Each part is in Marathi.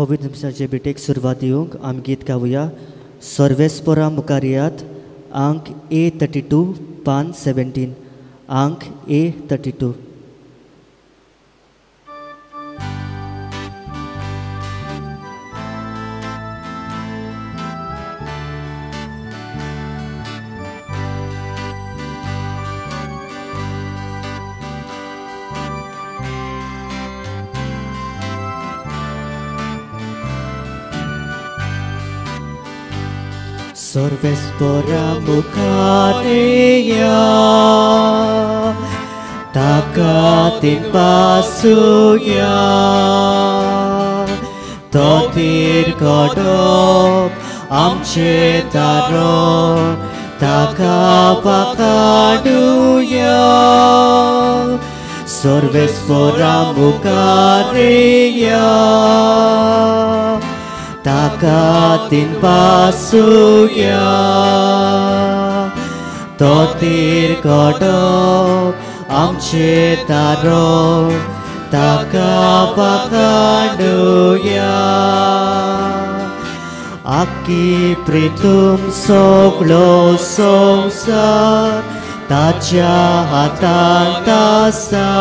पवित्र मिसाचे बेटेक सुरवात दिवंक आमी गीत गावया. सर्वेस्परा मुकारियात अंक A32 पान 17 अंक A32. Sorvespora mukareya takatin pasuya totir kodok amche daron takapakaduya Sorvespora mukareya takatin pasuya totir kodok amche daron takapakaduya Aki pritum soglo songsar taja hatan tasa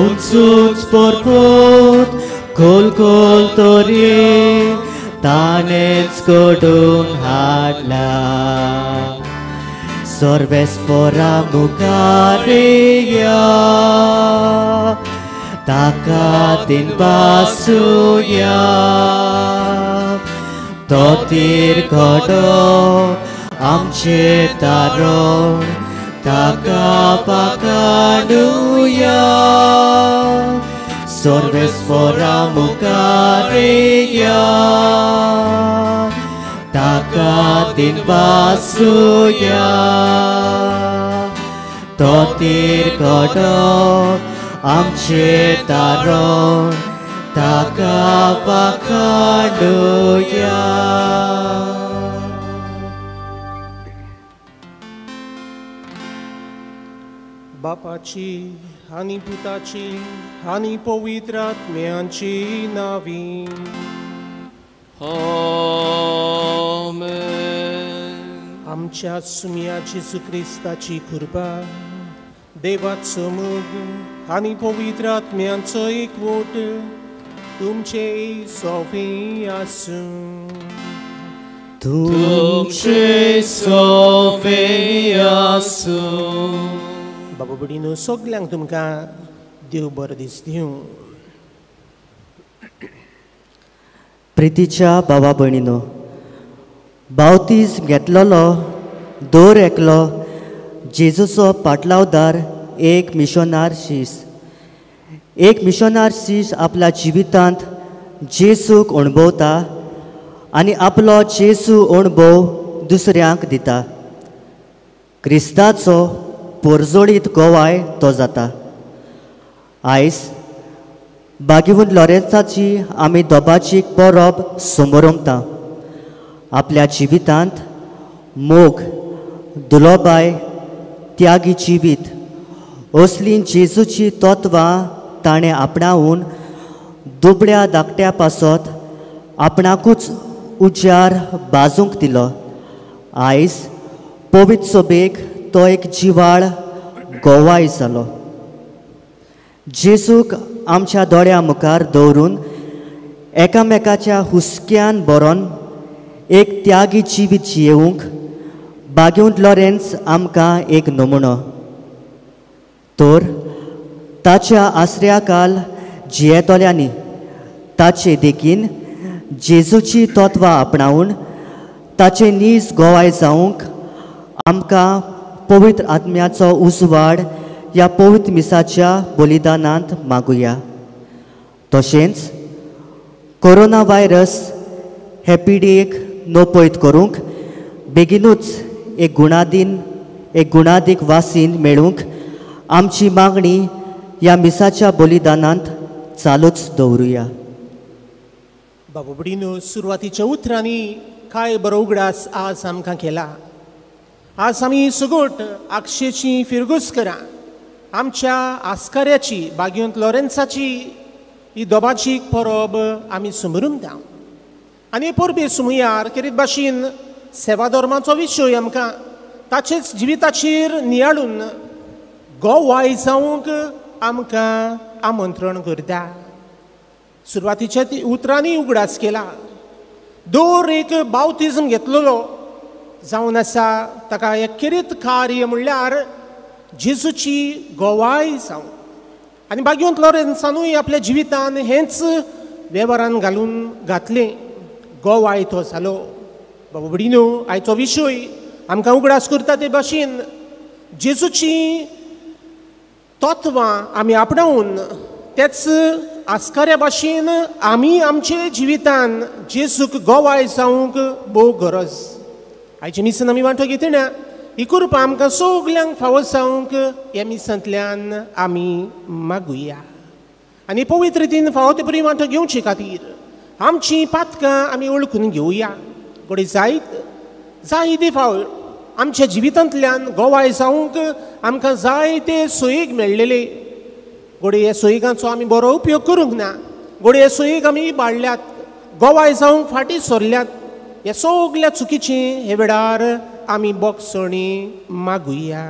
unsuns porput Kol tori tanets kodun hadla Sorvespora mukareya takatin pasuya totir kodok amche daron takapakaduya Sorvespora mukareya takatin pasuya totir kodok amche daron takapakaduya Bapaची आणि पुताची आणि पवित्र आत्म्याची नावी आमेन. आमच्या सुमिया जेजू ख्रिस्ताची कृपा देवाचो मोग आणि पवित्र आत्म्यांचो एकवट तुमचे सोबी आसूं तुमचे सोबी आसूं. बाबा बडिनो सगल्यांक तुमकां देव बरो दीस दिवं. प्रितीच्या भावा भयणीनो बावतीज घेतलेलो दोर एकलो जेजूचो पाटलावदार एक मिशनार शीश आपल्या जिवितांत जेजूक अणभवता आनी आपलो जेजू अणभव दुसऱ्यांक दिता. क्रिस्ताचो पोरजोळीत गोवाय तो जाता. आयज बागिवून लॉरेन्साची आमी दोबाची परब समोरंगता. आपल्या जिवितांत मोग दुलोबाय त्यागी जिवीत असली जेजूची तत्वां ताणें आपणावून दुबळ्या धाकट्या पासत आपणाकूच उजार बाजूंक दिलो. आयज पवित्र सभेक तो एक जिवाळ गोवाय जालो. जेजूक आमच्या दोळ्या मुखार दवरून एकामेकाच्या हुस्क्यान बरोवन एक त्यागी जिवीत जियेवंक बागिवंत लॉरेन्स आमकां एक नमुनो. तर ताच्या आसऱ्याकाल जियेतोल्यांनी ताचे देखीन जेजूची तत्वां आपणावून ताचे नीज गोवाय जावंक आमकां पवित्र आत्म्याचो उजवाड ह्या पवित्र मिसाच्या बलिदानांत मागुया. तशेंच कोरोना व्हायरस हे पिडीक नोपयत करूंक बेगीनूच एक गुणादीक वासीन मेळूंक आमची मागणी ह्या मिसाच्या बलिदानांत चालूच दवरुया. बाबा बडिनो सुरवातीच्या उतरांनी काय बरो उगडास आज आमकां केला. आज आमी सगोट आक्षेची फिरगूस करा आमच्या आस्काऱ्याची बागिवंत लॉरेन्साची ही दोबाचीक परब आमी समरुंता आनी परबे सुमयार केरीत भाशेन सेवा धर्माचो विशय आमकां ताचेच जिविताचेर नियाळून गोवाय जावंक आमकां आमंत्रण करता. सुरवातीच्या उतरांनी उगडास केला. दर एक बावतिजम घेतलेलो जावन आसा ताका एक किरीत कार्य म्हणल्यार जेजूची गोवाय जावं आनी बागयोंत लॉरेन्सानूय आपल्या जिवितान हेंच वेव्हारान घालून घातलें. गोवाय तो जालो. बाबा भगिनीनो, आयचो विशय आमकां उगडास करता ते भाशेन जेजूची तत्वां आमी आपणावन तेच आस्काऱ्या भाशेन आमी आमचे जिवितान जेजूक गोवाय जावंक भोव गरज. आयचे मिसान आमी वांटो घेतना ही कृपा आमकां सगल्यांक फावो जावंक ह्या मिसांतल्यान आमी मागुया. आनी पवित्र रितीन फावो ते बरी वांटो घेवचे खातीर आमची पातकां आमी वळखून घेवया. घोडे जायते फावट आमच्या जिवितांतल्यान गोवाय जावंक आमकां जायते सोयीक मेळ्ळेले. घोडे ह्या सोयीकांचो आमी बरो उपयोग करूंक ना. घोडे ह्या सोयीक आमी बाळल्यात, गोवाय जावंक फाटीं सरल्यात. ह्या सगल्या चुकीचें हे वेळार आमी बोगसणी मागुया.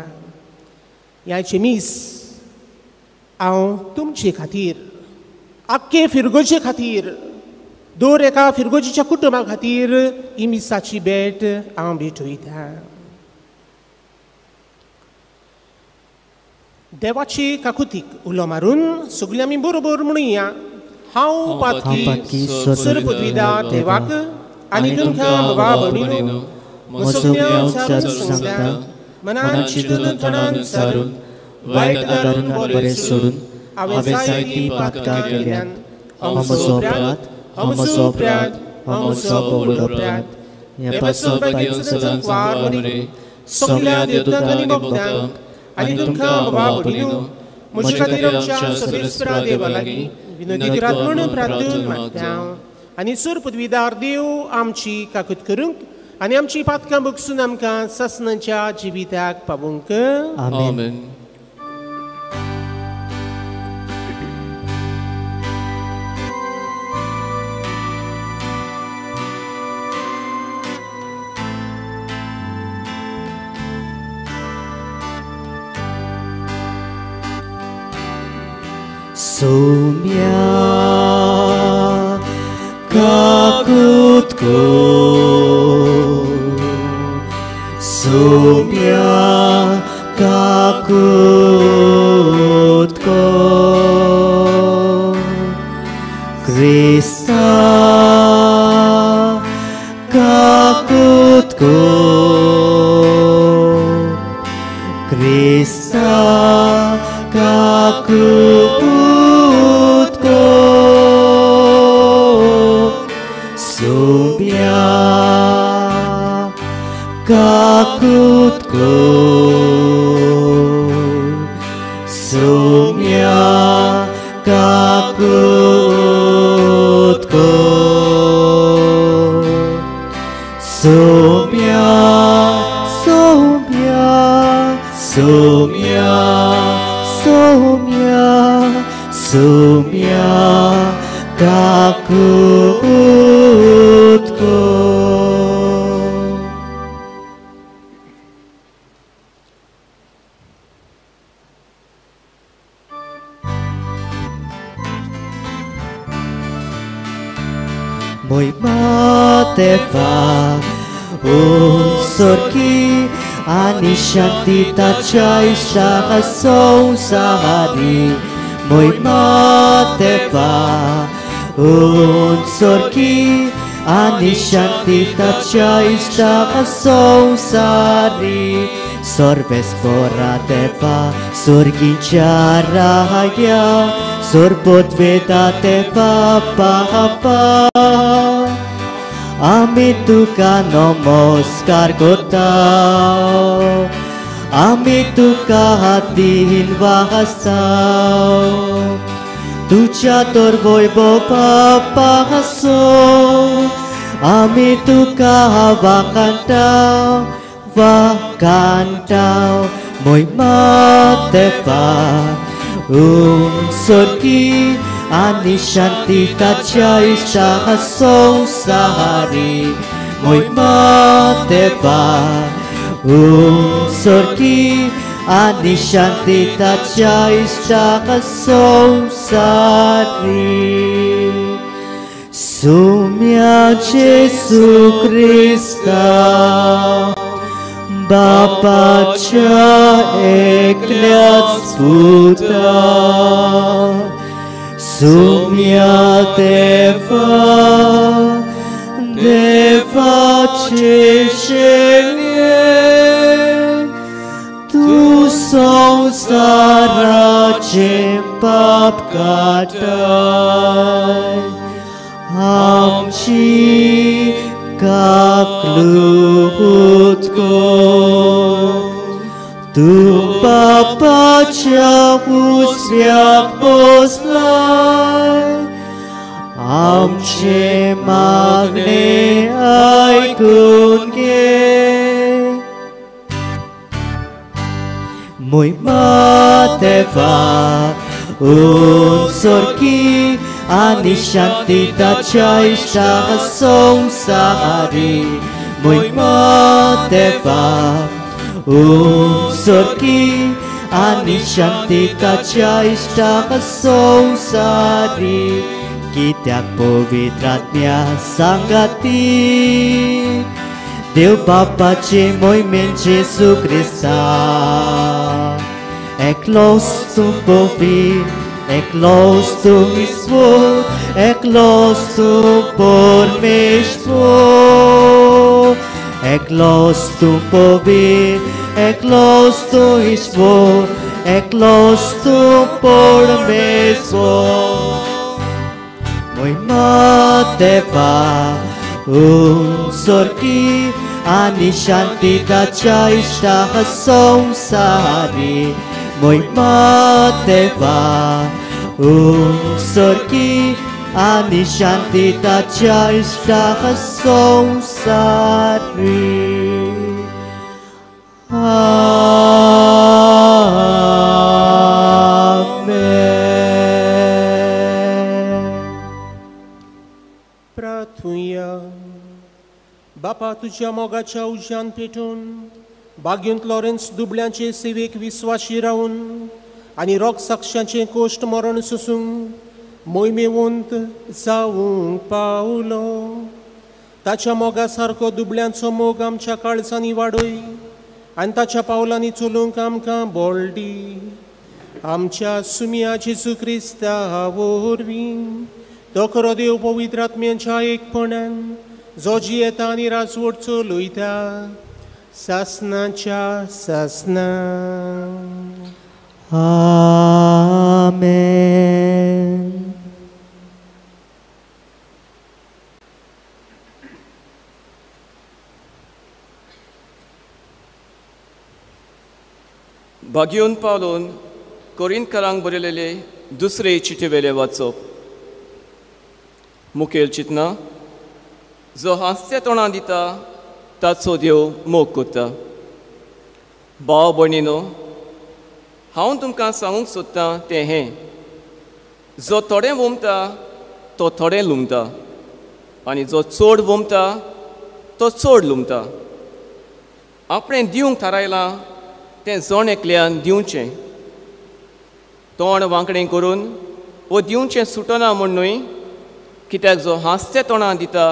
ह्याचे मीस हांव तुमचे खातीर, आख्खे फिरगोचे खातीर, दर एका फिरगोजीच्या कुटुंबा खातीर ही मिसाची भेट हांव भेटयता. देवाची काकुतीक उलो मारून सगळीं आमी बरोबर म्हणुया. हांव पातकी सर्वपदवीदार देवाक आनी तुमकां बाबा भगिनीनो म्हजो सांगता, मनान चिंतून तोंडान सारून वायट आदारून बरें सोडून हांवें जायतीं पातकां केल्यान हांव म्हजो अपराध हांव म्हजो व्हडलो अपराध ह्या पासून घेवन सदांच वार बरें सगल्या देवतांक आनी भक्तांक आनी तुमकां बाबा भगिनीनो म्हजे खातीर आमच्या सर्वेस्परा देवा लागीं विनोदी करात म्हणून प्रार्थना मागता. आनी सर पदवीदार देव आमची काकूत करूंक आनी आमची पातकां बगसून आमकां ससनाच्या जिविताक पावूंक. आमेन. सौम्या काकुतको, सौम्या काकुतको, क्रिस्ता काकुतको, क्रिस्ता काकुतको, सौम्या काकुतको, सौम्या काकुतको, सौम्या सौम्या सौम्या सौम्या सौम्या काकुतको. Mój Matewa, sorki ani shanti tachai shahasou sahari. Mój Matewa, sorki ani shanti tachai shahasou sahari. Sorves porateva, sorginjaraya, sorbotvedate papa. Ami tuka namaskar kotao, ami tuka hatin vahasao, tuja torvoibo papa haso, ami tuka vakantao, vakantao, moi Matewa, sorki आनी शांती ताच्या इश्टा संवसारी मोहिमा देवा उंचरकी आनी शांती ताच्या इश्टा संवसारी सुम्या जेसू क्रिस्ता बापाच्या एकल्याच पुता सुम्या देवा देवाचे शेल्ये तू संसाराचे पाप काटाय आमची काकलूत को तू बापाच्या उजव्याक बसलाय आमचे मागणे ऐकून घे मोहिमा देवा उंचरकी आनी शांती ताच्या इश्टा संवसारी मोहिमा देवा उंचरकी आनी शांती ताच्या इश्टा संवसारी कित्याक पवित्र आत्म्या सांगाती देव बापाचे मोहिमेन जेसू क्रिस्ता एकलोस तू पवित्र एकलोस तू ईश्वर एकलोस तू परमेश्वर एकलोस तू पवित्र एकलोस तू ईश्वर एकलोस तू परमेश्वर मोहिमा देवा उंचरकी आनी शांती ताच्या इश्टा संवसारी मोहिमा देवा उंचरकी आनी शांती ताच्या इश्टा संवसारी प्रार्थुया बापा तुझ्या मोगाच्या उज्यान पेटून बागेंत लॉरेन्स दुबळ्यांचे सेवेक विस्वाशी रावन आनी रोग साक्षांचे कोश्ट मरण सुसूंक मोहिमेवंत जावंक पावलो ताच्या मोगा सारको दुबळ्यांचो मोग आमच्या काळजांनी वाडय आनी ताच्या पावलांनी चलूंक आमकां बळ दी आमच्या सुम्या जेसू क्रिस्ता वरवीं तो खरो देव पवित्र आत्म्याच्या एकपणान जो जियेता आनी राजवट चलयता सासनाच्या सासना आमेन भाग्योन पावलोन कोरिंथकारांक बरयलेले दुसरे चिठ्ठेवेले वाचप मुखेल चिंतना जो हास्य तोंडां दिता ताचो देव मोग करता भाव भयणीनो हांव तुमकां सांगूंक सोदतां तें हें जो थोडें वोमता तो थोडें लुमता आनी जो चड वोमता तो चड लुमता आपणें दिवंक थारायलां तें जण एकल्यान दिवचें तोंड वांकडें करून वो दिवचें सुटना म्हण न्हय कित्याक जो हास्य तोंडां दिता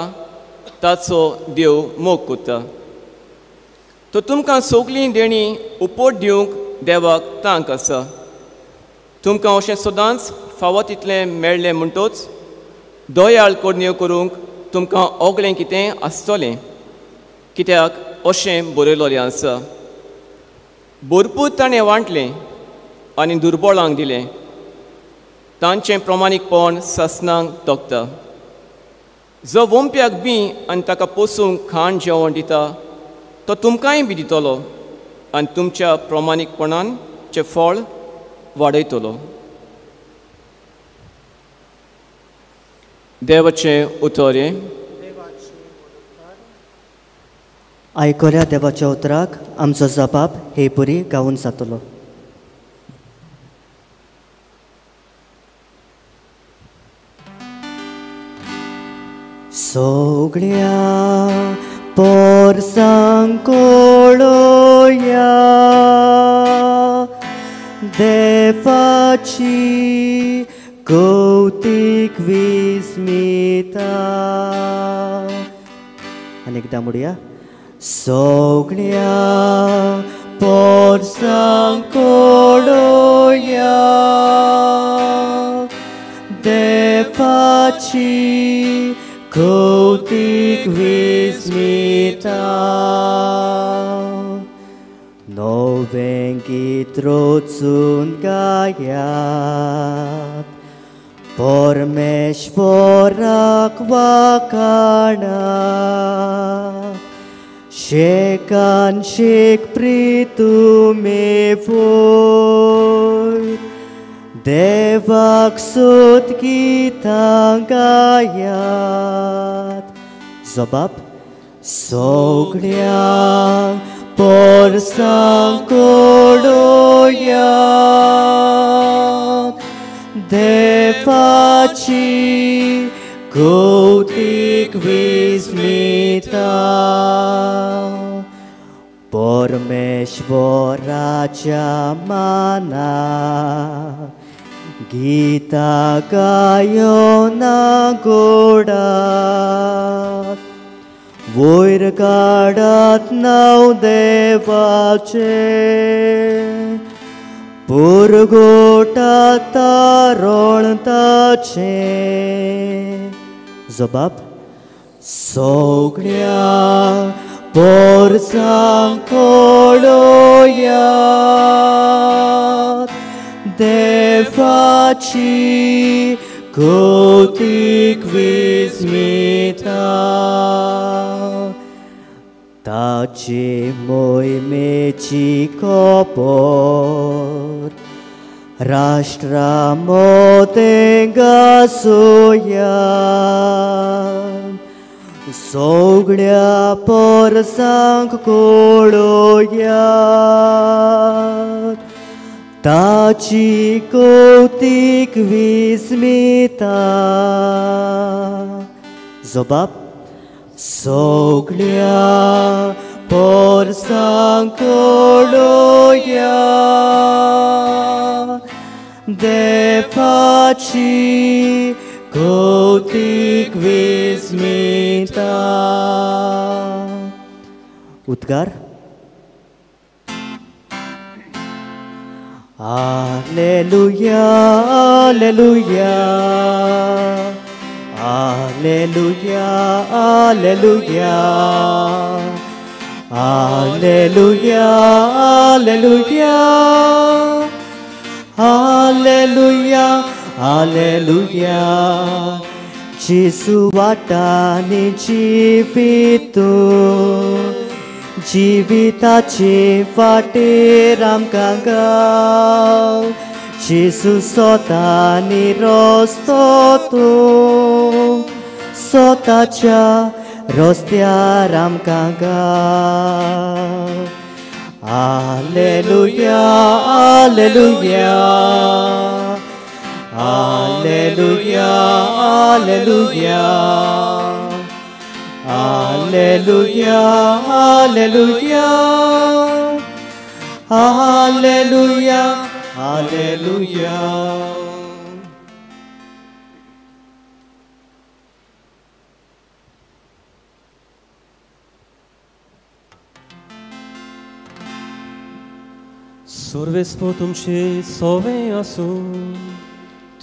ताचो देव मोग करता तो तुमकां सगळीं देणी उपोट दिवंक देवाक तांक आसा तुमकां अशें सदांच फावो तितलें मेळ्ळें म्हणटच दोयाळ कोडण्यो करूंक तुमकां ओगलें कितें आसतलें कित्याक अशें बरयलोलें आसा भरपूर ताणें वांटलें आनी दुर्बळांक दिलें तांचें प्रमाणीकपण सासणांक तोखता जो वोंप्याक बी आनी ताका पोसूंक खाण जेवण दिता तो तुमकांय बी दितलो आनी तुमच्या प्रमाणीकपणाचें फळ वाडयतलो देवाचें उतोरें आयकोल्या देवाच्या उतराक आमचो जबाब हे परी गावून जातलो सोगळ्या पोरसांक कोळोया देवाची कौतिक विस्मिता. अनेकदा म्हणूया. सोगळ्या पोरसांक कोळोया देवाची कौतिक विस्मिता. नवें गीत रचून गायात परमेश्वराक वाखाणात. शेकान शेक प्रितुमे वयर देवाक स्तोत गितां गायात. जबाब. सगळ्यांक पोरसांक कोळोया देवाची कौतिक विस्मिता. परमेश्वराच्या माना गीता गायो ना गोडात. वयर काडात नांव देवाचे पुरगोटात तारण ताचे. जबाब. सगळ्यांक पोरसांक कोळोया देवाची कौतिक विस्मिता. ताचे मोहिमेची खबर राष्ट्रा मोदें गासोया. सगळ्या पोरसांक कोळोया ताची कौतिक विस्मिता. जबाब. सगळ्या पोरसांक कोळोया देवाची कौतिक विस्मिता. उद्गार. Alleluia, Alleluia, Alleluia, Alleluia, Alleluia, Alleluia, Alleluia, Alleluia. Jesu वाटानी जिविताचे फाटीर आमकां गाव. जेसू स्वतानी रस्तो तूं स्वताच्या रस्त्यार आमकां गाव. Alleluia, Alleluia, Alleluia, Alleluia, Alleluia, Alleluia, Alleluia, Alleluia. सर्वेस्पो तुमचे सोवे आसूं.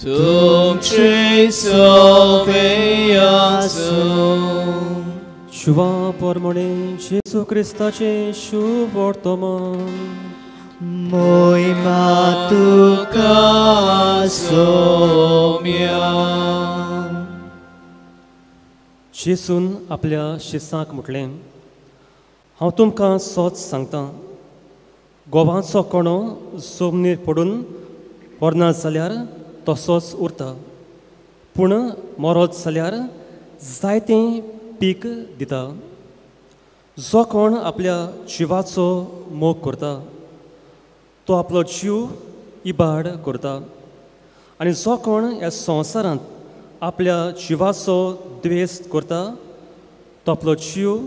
तुमचे सोवे आसूं. शुवा पोरमोणे जेसू क्रिस्ताचे शुभ वर्तमान. मोहिमा तुका सोम्या. जेसून आपल्या शिसांक म्हटलें, हांव तुमकां सोच सांगतां, गोवाचो कोणो जमनीर पडून मरना जाल्यार तसोच उरता, पूण मरत जाल्यार जायतें पीक दिता. जो कोण आपल्या जिवाचो मोग करता तो आपलो जीव इबाड करता, आनी जो कोण ह्या संवसारांत आपल्या जिवाचो द्वेस करता तो आपलो जीव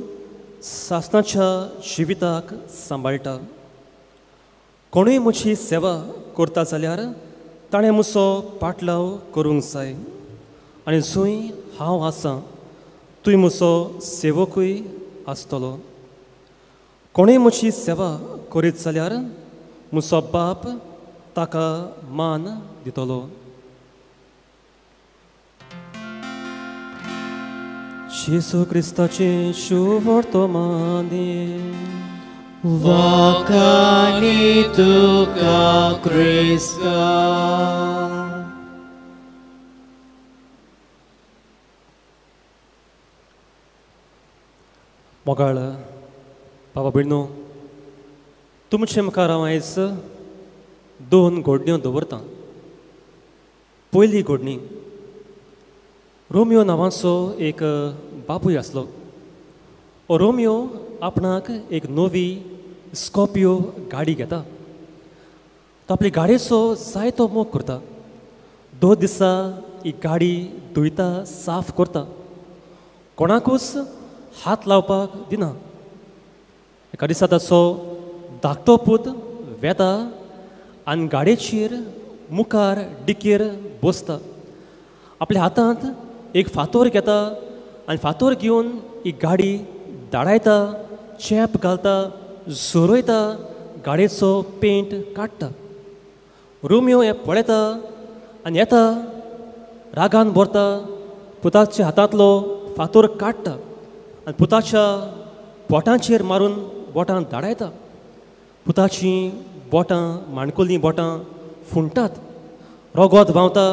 सासणाच्या जिविताक सांबाळटा. कोणूय म्हजी सेवा करता जाल्यार ताणें म्हजो पाटलाव करूंक जाय. आनी जंय हांव आसां थंय म्हजो सेवकूय आसतलो. कोणूय म्हजी सेवा करीत जाल्यार म्हजो बाप ताका मान दितलो. जेसू क्रिस्ताचें शुभ वर्तमानी Wakani tuka Krista. मोगाळ बाबा भयणो, तुमचे मुखार हांव आयज 2 घोडण्यो दवरतां. पयली घोडणी, रोमियो नांवाचो एक बापूय आसलो. रोमियो आपणाक एक नवी स्कॉर्पियो गाडी घेता. तो आपली गाडयेचो जायतो मोग करता. 2 दिसा ही गाडी धुयता, साफ करता, कोणाकूच हात लावपाक दिना. एका दिसा ताचो धाकटो पूत वेता आनी गाडयेचेर मुखार डिकेर बसता. आपल्या हातांत एक फातोर घेता आनी फातोर घेवन ही गाडी धाडायता, चेप घालता, जोरयता, गाडयेचो पेंट काडटा. रोमियो हें पळयता आनी येता, रागान भरता, पुताच्या हातांतलो फातोर काडटा आनी पुताच्या बोटांचेर मारून बोटां धाडायता. पुताचीं बोटां, माणकुलीं बोटां फुंटात, रोगोत व्हांवता,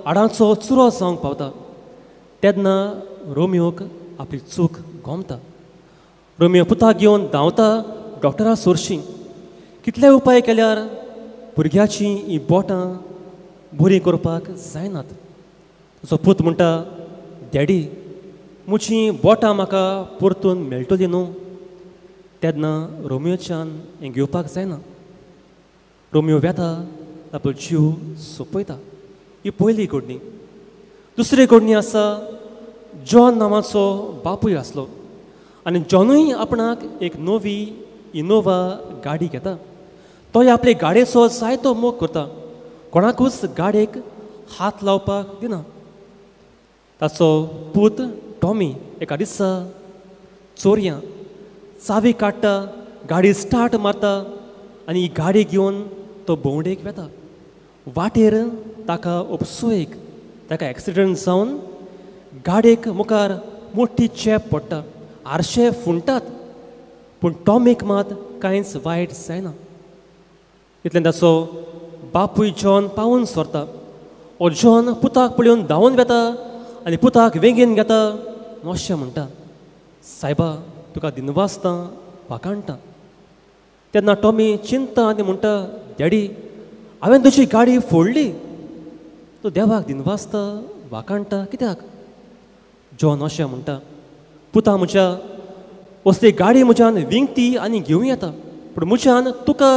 आडांचो चुरो जावंक पावता. तेन्ना रोमियोक आपली चूक गोमता. रोमियो पुताक घेवन धांवता डॉक्टरा सोरशीं. कितले उपाय केल्यार भुरग्याचीं ही बोटां बरीं करपाक जायनात. ताचो पूत म्हणटा, डॅडी म्हजीं बोटां म्हाका परतून मेळटलीं न्हू. तेन्ना रोमियोच्यान हें घेवपाक जायना. रोमियो वेता, आपलो जीव सोंपयता. ही पयली घडणी. दुसरी घडणी आसा, जॉन नांवाचो बापूय आसलो आनी जॉनूय आपणाक एक नवी इनोवा गाडी घेता. तोय आपले गाडयेचो जायतो मोग करता, कोणाकूच गाडयेक हात लावपाक दिना. ताचो पूत टॉमी एका दिसा चोरयां चावी काडटा, गाडी स्टार्ट मारता आनी ही गाडी घेवन तो भोंवडेक वेता. वाटेर ताका उपसोयेक ताका एक्सिडंट जावन गाडयेक मुखार मोठी चेप पडटा, आरशे फुंटात, पूण टॉमीक मात कांयच वायट जायना. इतल्यान ताचो बापूय जॉन पावून सोरता. हो जॉन पुताक पळोवन धांवून वेता आनी पुताक वेगीन घेता. अशें म्हणटा, सायबा तुका दिनवासता वाकाणटा. तेन्ना टॉमी चिंता आनी म्हणटा, डॅडी हांवें तुजी गाडी फोडली, तूं देवाक दिनवासता वाकाणटा कित्याक? जॉन अशें म्हणटा, पुता म्हज्या असली गाडी म्हज्यान विंगती आनी घेवं येता, पूण म्हज्यान तुका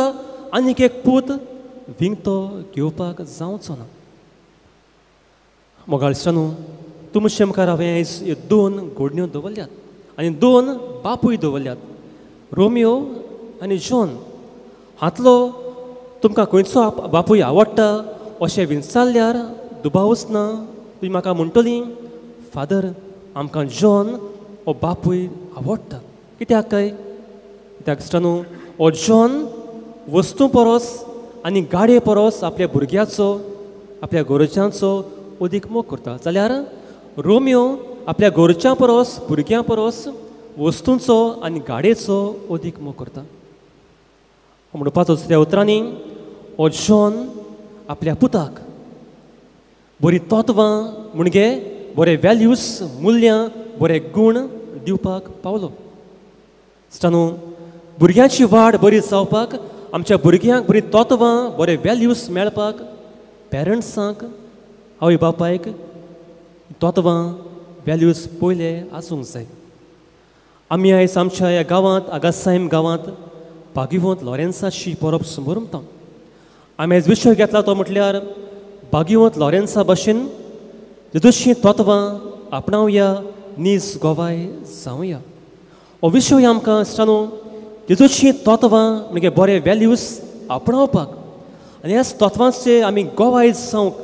आनीक एक पूत विंगतो घेवपाक जावचो ना. मोगाळच्यानू तुमचे मुखार हांवें आयज 2 घोडण्यो दवरल्यात आनी 2 बापूय दवरल्यात, रोमियो आनी जॉन. हातलो तुमकां खंयचो बापूय आवडटा अशें विचारल्यार दुबावूच ना. तुमी म्हाका म्हणटलीं, फादर आमकां जॉन हो बापूय आवडटा. कित्याक काय? कित्याक न्हू, हो जॉन वस्तू परस आनी गाडये परस आपल्या भुरग्याचो, आपल्या गोरच्यांचो अदीक मोग करता. जाल्यार रोमियो आपल्या गोरच्यां परस, भुरग्यां परस वस्तूंचो आनी गाडयेचो अदीक मोग करता. म्हणपाचो दुसऱ्या उतरांनी, हो जॉन आपल्या पुताक बरीं तत्वां म्हणजे बरे वॅल्यूज, मुल्यां, बरे गूण दिवपाक पावलो. न्हू, भुरग्यांची वाड बरी जावपाक, आमच्या भुरग्यांक बरीं तत्वां, बरे वॅल्यूज मेळपाक पेरंट्सांक, आवय बापायक तत्वां, वॅल्यूज पयले आसूंक जाय. आमी आयज आमच्या ह्या गांवांत, आगासायम गांवांत भागिवंत लॉरेन्साची परब समोरता. आमी आयज विशय घेतला तो म्हटल्यार भागिवंत लॉरेन्सा भाशेन जेजूची तत्वां आपणावया नीज गोवाय जावया हो विशय आमकां इश्टानो जेजूची तत्वां म्हणजे बरे वॅल्यूज आपणावपाक आनी ह्या तत्वांचे आमी गोवाय जावंक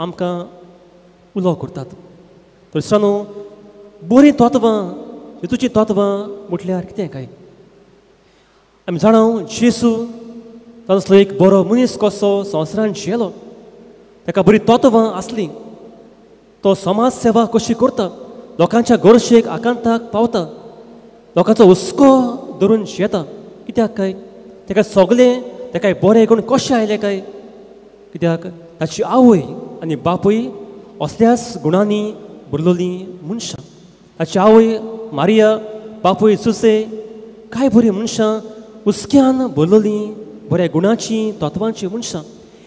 आमकां उलो करतात तर इश्टानो बरी तत्वां जेजूची तत्वां म्हटल्यार कितें काय आमी जाणा जेजू तांचो एक बरो मनीस कसो संवसारांत जियेलो ताका बरी तत्वां आसली तो समाज सेवा कशी करता लोकांच्या गरजेक आकांताक पावता लोकांचो हुस्को धरून जियेता कित्याक काय ताका सगळें ताका बरे गूण कशे आयले काय कित्याक ताची आवय आनी बापूय असल्याच गुणांनी भरलेलीं मनशां ताची आवय मारिया बापूय सुसे कांय बरीं मनशां हुस्क्यान भरलेलीं बऱ्या गुणांची तत्वांची मनशां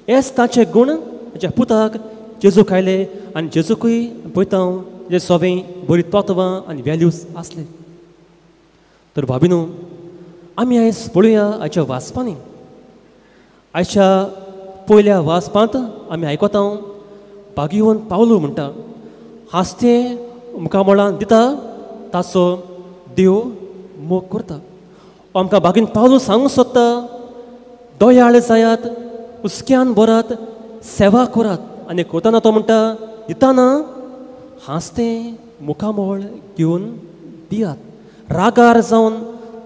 हेच ताचे गुण ताच्या पुताक जेजूक आयले आनी जेजूकूय पळयता जे सगळें बरी तत्वां आनी वॅल्यूज आसले तर भाभिनो आमी आयज पळोवया आयच्या वाचपांनी आयच्या पयल्या वाचपांत आमी आयकता भागिवन पावलो म्हणटा हास्तें मुखामळान दिता ताचो देव मोग करता आमकां भागीन पावलो सांगूंक सोदता दोयाळ जायात हुस्क्यान बरात सेवा करात आनी करतना तो म्हणटा दितना हांसतें मुखामोळ घेवन दियात रागार जावन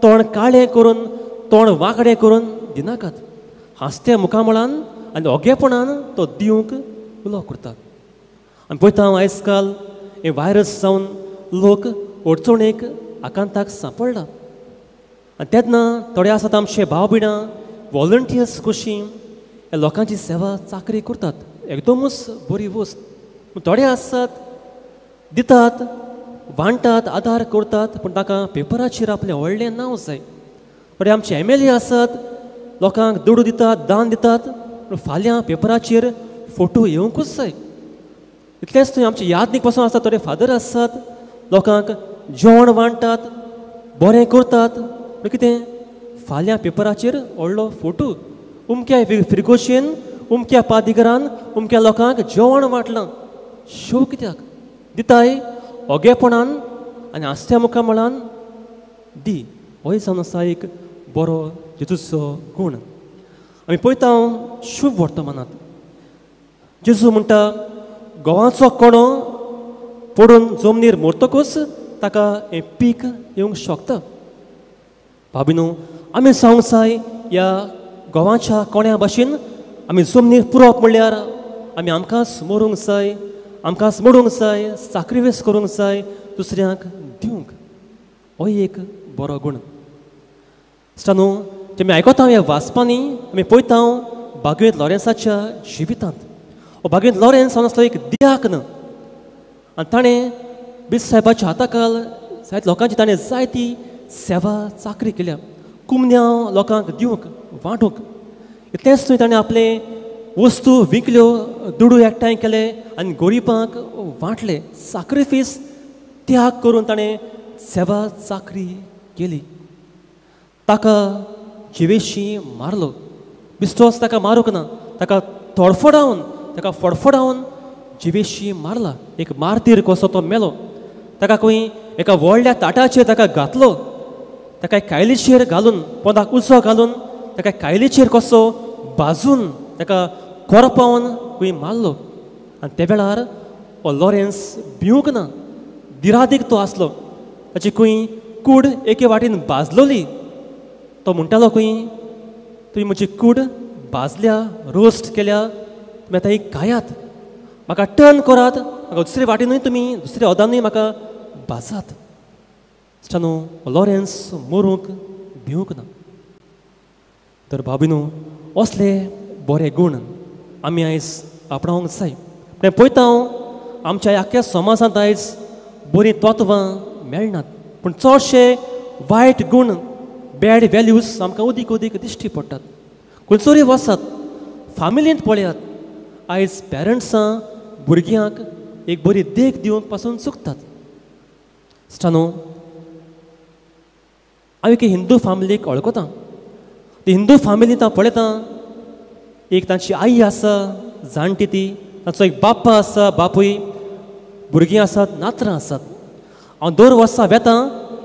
तोंड काळें करून तोंड वांकडें करून दिनाकात हांसतें मुखामोळान आनी ओगेपणान तो दिवंक उलो करता आमी पळयता आयज काल हे व्हायरस जावन लोक अडचणेक आकांताक सांपडला आनी तेन्ना थोडे आसात आमचे भाव भयणां वॉलंटियर्स कशी ह्या लोकांची सेवा चाकरी करतात एकदमूच बरी वस्त पूण थोडे आसात दितात वांटात आदार करतात पूण ताका पेपराचेर आपलें व्हडलें नांव जाय थोडे आमचे MLA आसात लोकांक दुडू दितात दान दितात पूण फाल्यां पेपराचेर फोटो येवंकूच जाय इतलेंच थंय आमचे यादनीक पासून आसात थोडे फादर आसात लोकांक जेवण वांटात बरें करतात पूण कितें फाल्यां पेपराचेर व्हडलो फोटो उमक्या फिरगोशेन उमक्या पादिगरान उमक्या लोकांक जेवण वांटलां शो कित्याक दिताय ओगेपणान आनी हांसत्या मुखामळान दी हो जावन आसा एक बरो जेजूचो गूण आमी पळयता शुभ वर्तमानांत जेजू म्हणटा गोवाचो कोणो पडून जमनीर मरतकूच ताका हें पीक येवंक शकता भाभिनो आमी सांगूंक जाय ह्या गोवाच्या कोण्या भाशेन आमी जमनीर पुरोवप म्हणल्यार आमी आमकांच मरूंक जाय आमकांच मोडूंक जाय साक्रिफायस करूंक जाय दुसऱ्यांक दिवंक हो एक बरो गूण इश्टानो जें आयकता ह्या वाचपांनी आमी पळयता भागवत लॉरेन्साच्या जिवितांत हो भागवत लॉरेन्स हांव आसलो एक दियाकन आनी ताणें बिस साहेबाच्या हाताखाल जायत लोकांची ताणें जायती सेवा चाकरी केल्या कुमन्यां लोकांक दिवंक वांटूंक इतलेंच न्हय ताणें आपले वस्तू विकल्यो दुडू एकठांय केले आनी गरिबांक वांटले साक्रिफीस त्याग करून ताणें सेवा चाकरी केली ताका जिवेशी मारलो बिस्टोस ताका मारूंक ना ताका तोडफोडावन ताका फडफडावन जिवेशी मारला एक मारतीर कसो तो मेलो ताका खंय एका व्हडल्या ताटाचेर ताका घातलो ताका कायलीचेर घालून पोंदाक उजो घालून ताका कायलीचेर कसो भाजून ताका कोरपावन खंय मारलो आनी त्या वेळार हो लॉरेन्स भिवूंक ना दिरादीक तो आसलो ताची खंय कूड एके वाटेन भाजलोली तो म्हणटालो खंय तुमी म्हजी कूड भाजल्या रोस्ट केल्या तुमी आतां एक खायात म्हाका टर्न करात म्हाका दुसरे वाटेनूय तुमी दुसऱ्या ओदानूय म्हाका भाजात इश्टानो लॉरेन्स मरूंक भिवूंक ना तर भाभिनो असले बरे गूण आमी आयज आपणावंक जाय पूण पळयता आमच्या आख्या समाजांत आयज बरीं तत्वां मेळनात पूण चडशे वायट गूण बॅड वॅल्यूज आमकां उदीक उदीक दिश्टी पडटात खंयसरूय वसात फामिलींत पळयात आयज पेरंट्सां भुरग्यांक एक बरी देख दिवंक पासून चुकतात इश्टानो हांव एक हिंदू फामिलीक वळखता ती हिंदू फामिलींत हांव पळयता एक तांची आई आसा जाणटी ती ताचो एक बाप्पा आसा बापूय भुरगीं आसात नात्रां आसात हांव दर वर्सा वेतां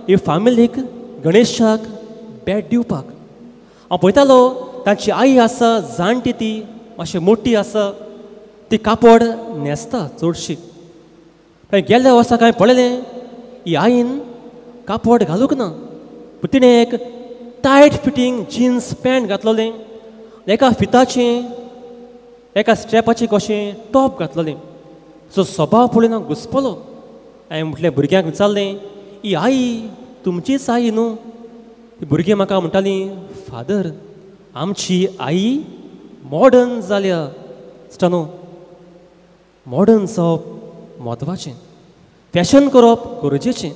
ही फॅमिलीक गणेशाक भेट दिवपाक हांव पळयतालो तांची आई आसा जाणटी ती मातशी मोठी आसा ती कापड न्हेसता चडशी गेल्ल्या वर्सा काय पळयलें ही आईन कापड घालूंक ना पूण तिणें एक टायट फिटींग जिन्स पॅन्ट घातलेलें एका फिताचें एका स्ट्रॅपाचें कशें टॉप घातलेलें सो स्वभाव पळोवन हांव घुसपलो हांवें म्हटलें भुरग्यांक विचारलें ही आई तुमचीच आई न्हू ती भुरगीं म्हाका म्हणटालीं फादर आमची आई मॉडर्न जाल्या स्टानो मॉडर्न जावप म्हत्वाचें फॅशन करप गरजेचें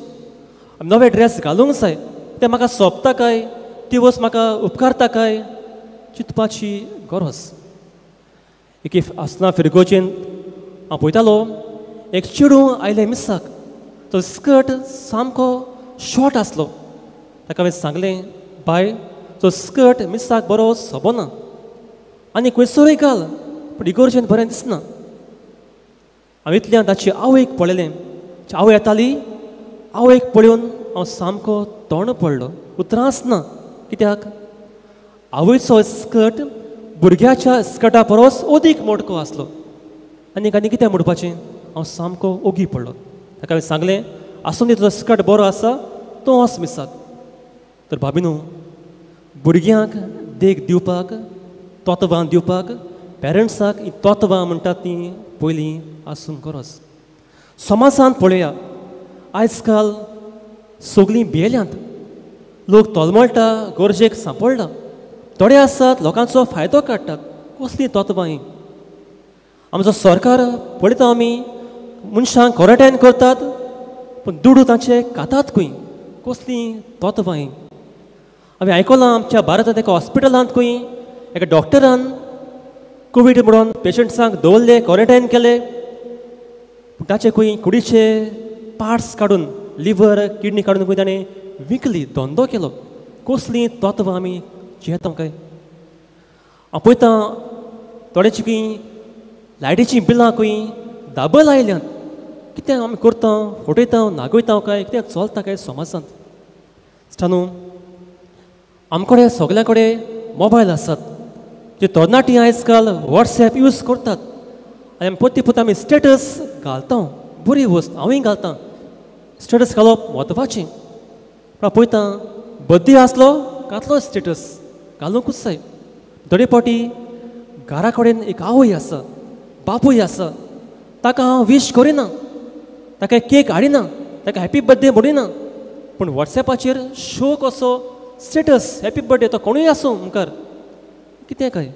नवे ड्रेस घालूंक जाय ते म्हाका सोबता काय ती वस्त म्हाका उपकारता काय चिंतपाची गरज एक आसना फिरगोचेन हांव पळयतालो एक चेडूं आयलें मिसाक तो स्कर्ट सामको शॉर्ट आसलो ताका हांवें सांगलें बाय तो स्कर्ट मिसाक बरो सोबना आनी खंयसरूय घाल पूण इगोर्जेन बरें दिसना हांव इतल्यान ताची आवयक पळयलें आवय येताली आवयक पळोवन हांव सामको तोंड पडलो उतरांच ना कित्याक आवयचो स्कर्ट भुरग्याच्या स्कर्टा परस अदीक मोडको आसलो आनी कितें म्हणपाचें हांव सामको ओगी पडलो ताका हांवें सांगलें आसून तुजो स्कर्ट बरो आसा तो वच मिसाक तर भाभिनू भुरग्यांक देख दिवपाक तोतवां दिवपाक पेरंट्साक ही तोतवां म्हणटात तीं पयलीं आसूंक गरज समाजांत पळया आयज काल सगळीं भियेल्यांत लोक तोलमळटा गरजेक सांपडला थोडे आसात लोकांचो फायदो काडटात कसलीं तोतवां ही आमचो सरकार पळयता आमी मनशांक क्वॉरंटायन करतात पूण दुडू तांचे कातात खंय कसलीं तोतवां ही हांवें आयकलां आमच्या भारतांत एका हॉस्पिटलांत खंय एका डॉक्टरान कोवीड म्हणून पेशंट्सांक दवरले क्वॉरंटायन केले ताचे खंय कुडीचे पार्ट्स काडून लिवर किडनी काडून खंय ताणें विकली धंदो केलो कसलीं तोतवां आमी जियेता काय हांव पळयतां थोड्याची खंय लायटीचीं बिलां खंय दाबल आयल्यांत कितें आमी करता फटयता नागयता काय कितें चलता काय समाजांत स्टानू आमचे कडेन सगल्या कडेन मोबायल आसात जे तरणाटी आयज काल वॉट्सॅप यूज करतात आनी पोती पोत आमी स्टेटस घालता बरी वस्त हांवूय घालतां स्टेटस घालप म्हत्वाचें पूण पळयता बर्थडे आसलो घातलो स्टेटस घालूंकूच जाय थोडे फावटी घरा कडेन एक आवय आसा बापूय आसा ताका हांव विश करिना ताका केक हाडिना ताका हॅपी बर्थडे म्हणिना पूण वॉट्सॅपाचेर शो कसो स्टेटस हॅपी बर्थडे तो कोणूय आसूं मुखार कितें काय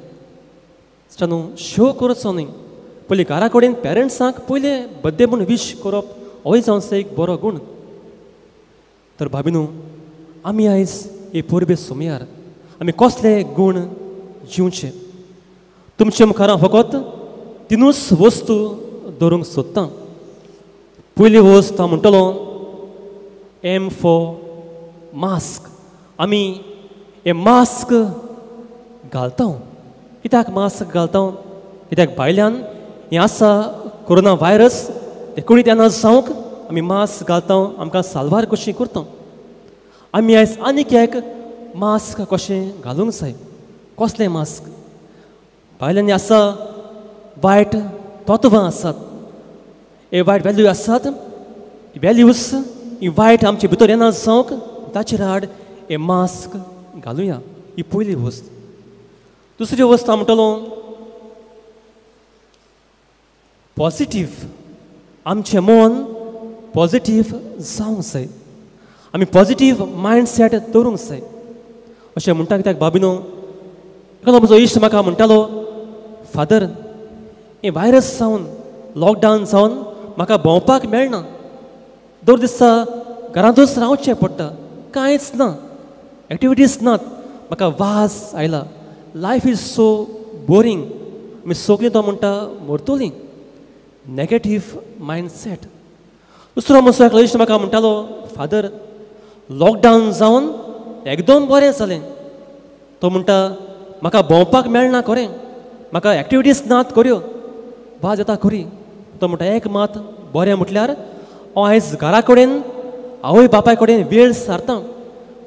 स्टानू शो करचो न्ही पयलीं घरा कडेन पेरंट्सांक पयले बर्थडे म्हूण विश करप होय जावन एक बरो गूण तर भाभिनू आमी आयज हे पोरबे सुमयार आमी कसले गूण जिवचे तुमचे मुखार हांव फकत तिनूच वस्तू दवरूंक सोदतां पयली वस्त हांव म्हणटलो एम फॉर मास्क आमी हे मास्क घालता कित्याक मास्क घालता कित्याक भायल्यान हें आसा कोरोना वायरस ते कोणी तेन्ना जावंक आमी मास्क घालता आमकां साल्वार कशी करता आमी आयज आनीक एक मास्क कशें घालूंक जाय कसलें मास्क भायल्यान आसा वायट तत्वां आसात हे वायट वॅल्यू आसात वॅल्यूज ही वायट आमचे भितर येना जावंक ताचेर आड हे मास्क घालुया ही पयली वस्त दुसरी वस्त हांव म्हणटलो पॉजिटीव आमचें मन पॉजिटीव जावंक जाय आमी पॉजिटीव मायंडसेट दवरूंक जाय अशें म्हणटा कित्याक भाभिनो एकलो म्हजो इश्ट म्हाका म्हणटालो फादर हे वायरस जावन लॉकडावन जावन म्हाका भोंवपाक मेळना दर दिसा घरांतूच रावचें पडटा कांयच ना एक्टिविटीज नात म्हाका वाज आयला लायफ इज सो बोरींग आमी सगळीं तो म्हणटा मरतलीं नॅगेटीव मायंडसेट दुसरो म्हजो एकलो इश्ट म्हाका म्हणटालो फादर लॉकडावन जावन एकदम बरें जालें तो म्हणटा म्हाका भोंवपाक मेळना खरें म्हाका एक्टिविटीज नात कऱ्यो वाज येता खरी तो म्हणटा एक मात बरें म्हटल्यार हांव आयज घरा कडेन आवय बापाय कडेन वेळ सारतां,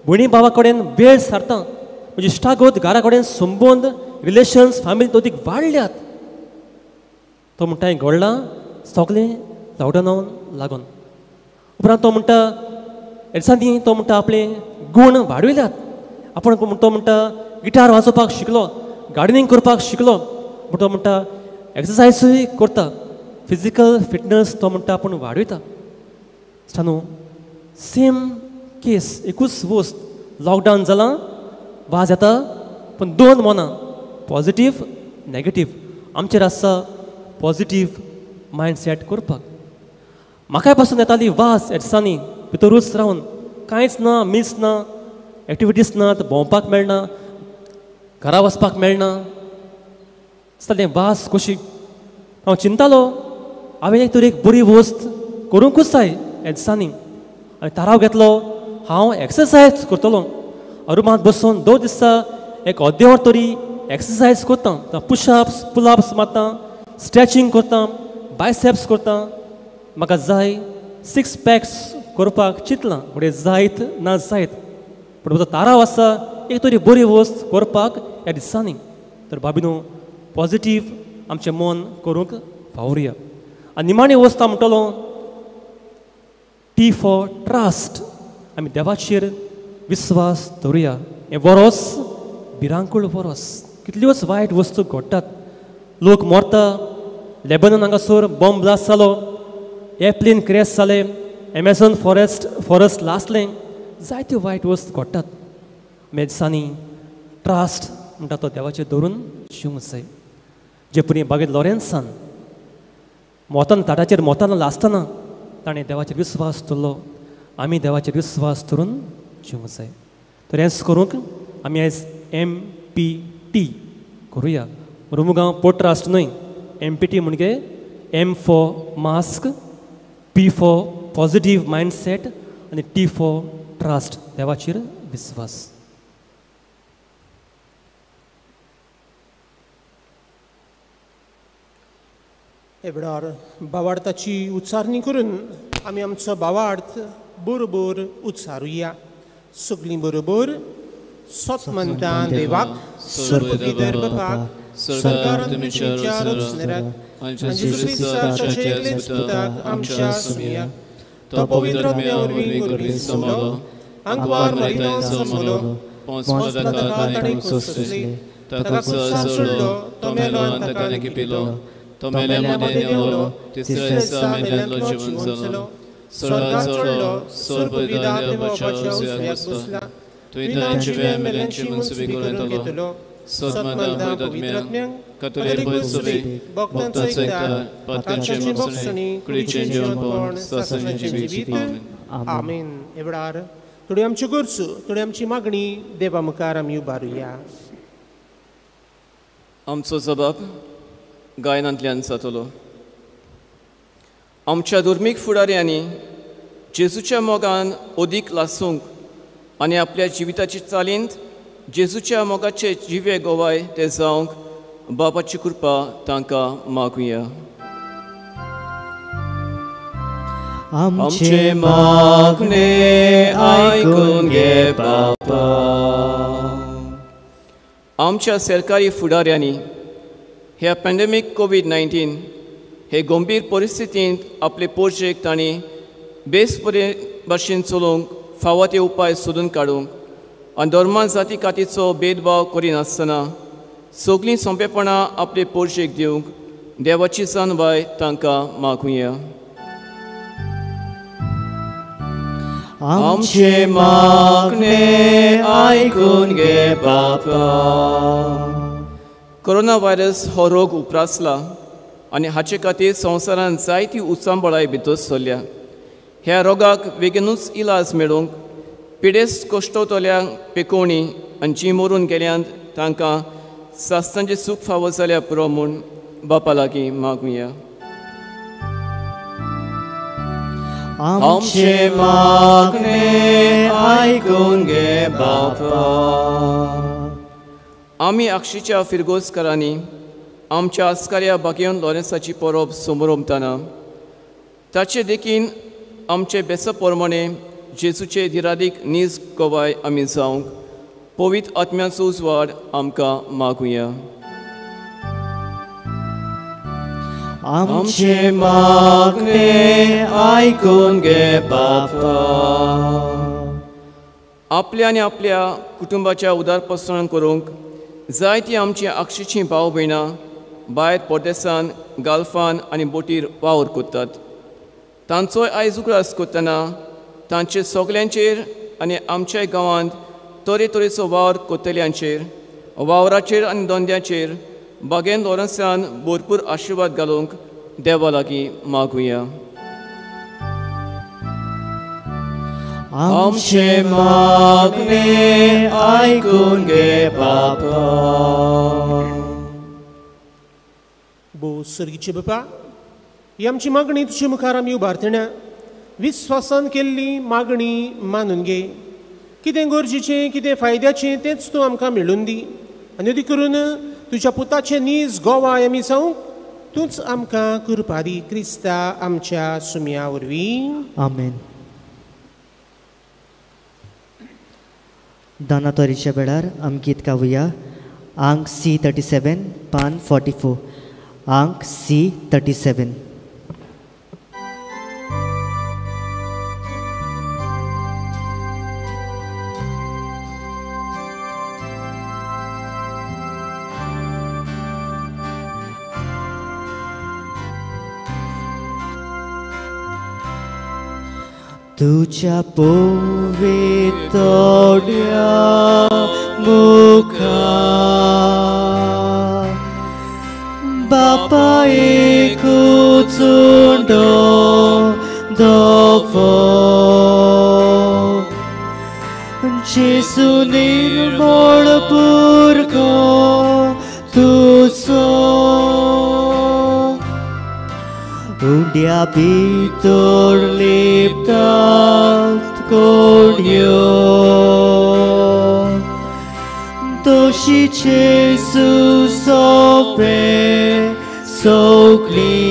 भयणी भावा कडेन वेळ सारतां, म्हणजे इश्टागत घरा कडेन संबंद रिलेशन्स फॅमिली तो तीक वाडल्यात. तो म्हणटा हें घडलां सगलें लॉकडावनान लागून. उपरांत तो म्हणटा ह्या दिसांनी तो म्हणटा आपले गूण वाडयल्यात. आपूण तो म्हणटा गिटार वाजोवपाक शिकलो, गार्डनिंग करपाक शिकलो, तो म्हणटा एक्सरसायजूय करता, फिजिकल फिटनस तो म्हणटा आपूण वाडयता. न्हू सेम केस, एकूच वस्त लॉकडावन जालां, वाज येता, पूण दोन मनां पॉझिटीव नॅगेटीव. आमचेर आसा पॉझिटीव मायंडसेट करपाक. म्हाकाय पासून येताली वाज ह्या दिसांनी भितरूच रावन, कांयच ना, मीस ना, एक्टिविटीज नात, भोंवपाक मेळना, घरा वचपाक मेळना, दिसतालें वाज कशी. हांव चिंतालो हांवें एक तर एक बरी वस्त करूंकूच जाय ह्या दिसांनी. हांवें थाराव घेतलो हांव एक्सरसायज करतलो. रुमांत बसून 2 दिसा एक अर्दे वर तरी एक्सरसायज करता, पुशअप्स पुलअप्स मारता, स्ट्रेचिंग करता, बायसेप्स करता. म्हाका जाय 6 पॅक्स करपाक चिंतलां, फुडें जायत ना जायत, पूण म्हजो थाराव आसा एक तरी बरी वस्त करपाक ह्या दिसांनी. तर भाभिनो पॉझिटीव आमचें मन करूंक वावुरया. आनी निमाणी वस्त हांव म्हणटलो टी फॉर ट्रस्ट. आमी देवाचेर विस्वास दवरुया. हें वरोस भिरांकूळ वरोस, कितल्योच वायट वस्तू घडटात, लोक मरता, लेबनन हांगासर बॉम्ब ब्लास्ट जालो, एअरप्लेन क्रॅश जाले, एमेझॉन फॉरेस्ट लासलें, जायत्यो वायट वस्तू घडटात. ह्या दिसांनी ट्रस्ट म्हणटा तो देवाचेर दवरून जिवंक जाय. जे परी बागेत लॉरेन्सान मोतान ताटाचेर मोतान लासतना ताणें देवाचेर विस्वास दवरलो. आमी देवाचेर विस्वास दवरून जिवंक जाय. तर हेंच करूंक आमी आयज MPT करुया. रुमगांव पोर्ट ट्रस्ट न्हय, MPT म्हणजे M for mask, P for positive mindset आनी T फॉर ट्रस्ट, देवाचेर विस्वास. हे वेळार भावार्थाची उच्चारणी करून आमी आमचो भावार्थ बरोबर उच्चारुया. सगळीं बरोबर. सोत म्हणटा देवाक, सर्व पितर बापाक, स्वर्गांत तुमच्या रचनेराक आनी जेजू ख्रिस्ताच्या एकलेच पुताक आमच्या सुमया, तो पवित्र आत्म्या वरवीं गर्भेंत जल्लो, आंकवार मरितान जल्मलो, पोंच पिलातान ताणें कोसले, ताका क्रुसार चडलो, तो मेलो आनी ताका लिपिलो, तो मेल्या मध्ये देंवलो, तिसऱ्या दिसा मेल्यांतलो जिवंत जालो, स्वर्गांत चडलो, सर्व पिता देवाच्या उजव्याक बसला, तुवें तांचे वेळ मेल्यांची मनसुबी करून घेतलो. सोत म्हणटा पवित्र आत्म्यांक, कॅथोलीक बसोबी, भक्तांचो एकता, पातकांची भक्षणी, कुडीचें जेवणपण, सासणाचें जिवीत. आमीन. हे वेळार थोडी आमच्यो गरजो, थोडी आमची मागणी देवा मुखार आमी उबारुया. आमचो जबाब गायनांतल्यान जातलो. आमच्या धर्मीक फुडाऱ्यांनी जेजूच्या मोगान ओदीक लासूंक आनी आपल्या जिविताची चालींत जेजूच्या मोगाचे जिवे गोवाय ते जावंक बापाची कृपा तांकां मागुया. आमचे मागणे आयकून घे बापा. आमच्या सरकारी फुडाऱ्यांनी ह्या पॅन्डेमीक कोविड-19 हे गंभीर परिस्थितींत आपले पोरचेक तांणी बेस भाशेन चलोवंक फावो ते उपाय सोदून काडूंक आनी धर्मा जाती कातीचो भेदभाव करिनासतना सगळीं सोंपेपणां आपले पोरचेक दिवंक देवाची जानवाय तांकां मागुया. आमचे मागणे आयकून घे बापा. कोरोना व्हायरस हो रोग उप्रासला आनी हाचे खातीर संवसारांत जायती उचांबळाय भितर सरल्या. ह्या रोगाक बेगीनूच इलाज मेळोवंक पिडेस्त कश्टवतल्यांक पेकोवणी आनी जीं मरून गेल्यांत तांकां सास्तांचें सूख फावो जाल्या पुरो म्हूण बापा लागीं मागुया. आमचे मागणे आयकून घे बापा. आमी आक्षीच्या फिरगोसकारांनी आमच्या आस्काऱ्या बागेवन लॉरेन्साची परब समोरमतना ताचे देखीन आमचे बेसा प्रमाणे जेजूचे धिरादीक नीज गोवाय आमी जावंक पवित्र आत्म्याचो उजवाड आमकां मागुया. आमचे मागणे आयकून घे बापा. आपल्या आनी आपल्या कुटुंबाच्या उदारपसण करूंक जायतीं आमची आक्षीचीं भाव भयणां भायर परदेसान गाल्फान आनी बोटीर वावर कोत्तात. तांचोय आयज उगडास कोत्तना तांचे सगल्यांचेर आनी आमच्या गांवांत तरेतरेचो वावर कोत्तल्यांचेर वावराचेर आनी दोंद्याचेर बागेन लॉरन्सान भरपूर आशिर्वाद घालूंक देवा लागीं मागुया. आमचे मागणे आयकून घे बापा. बो सर्गीचे बापा, ही आमची मागणी तुजे मुखार आमी उबारतना विस्वासान केल्ली मागणी मानून घे. कितें गरजेचें कितें फायद्याचें तेंच तूं आमकां मेळून दी आनी अदी करून तुज्या पुताचें नीज गोवाय आमी जावंक तूंच आमकां कृपा दी. क्रिस्ता आमच्या सुमया वरवीं. आमेन. दानातोरीच्या वेळार आमी गीत गावया. अंक C37 पान 44. अंक C37. तुझ्या पवित्र मुखार बापा एकूच दफो जेसू निर्मळ पुरगो तुझो उंड्या भितर लिपतात कोणयो तशी जेसू सोपे सोगली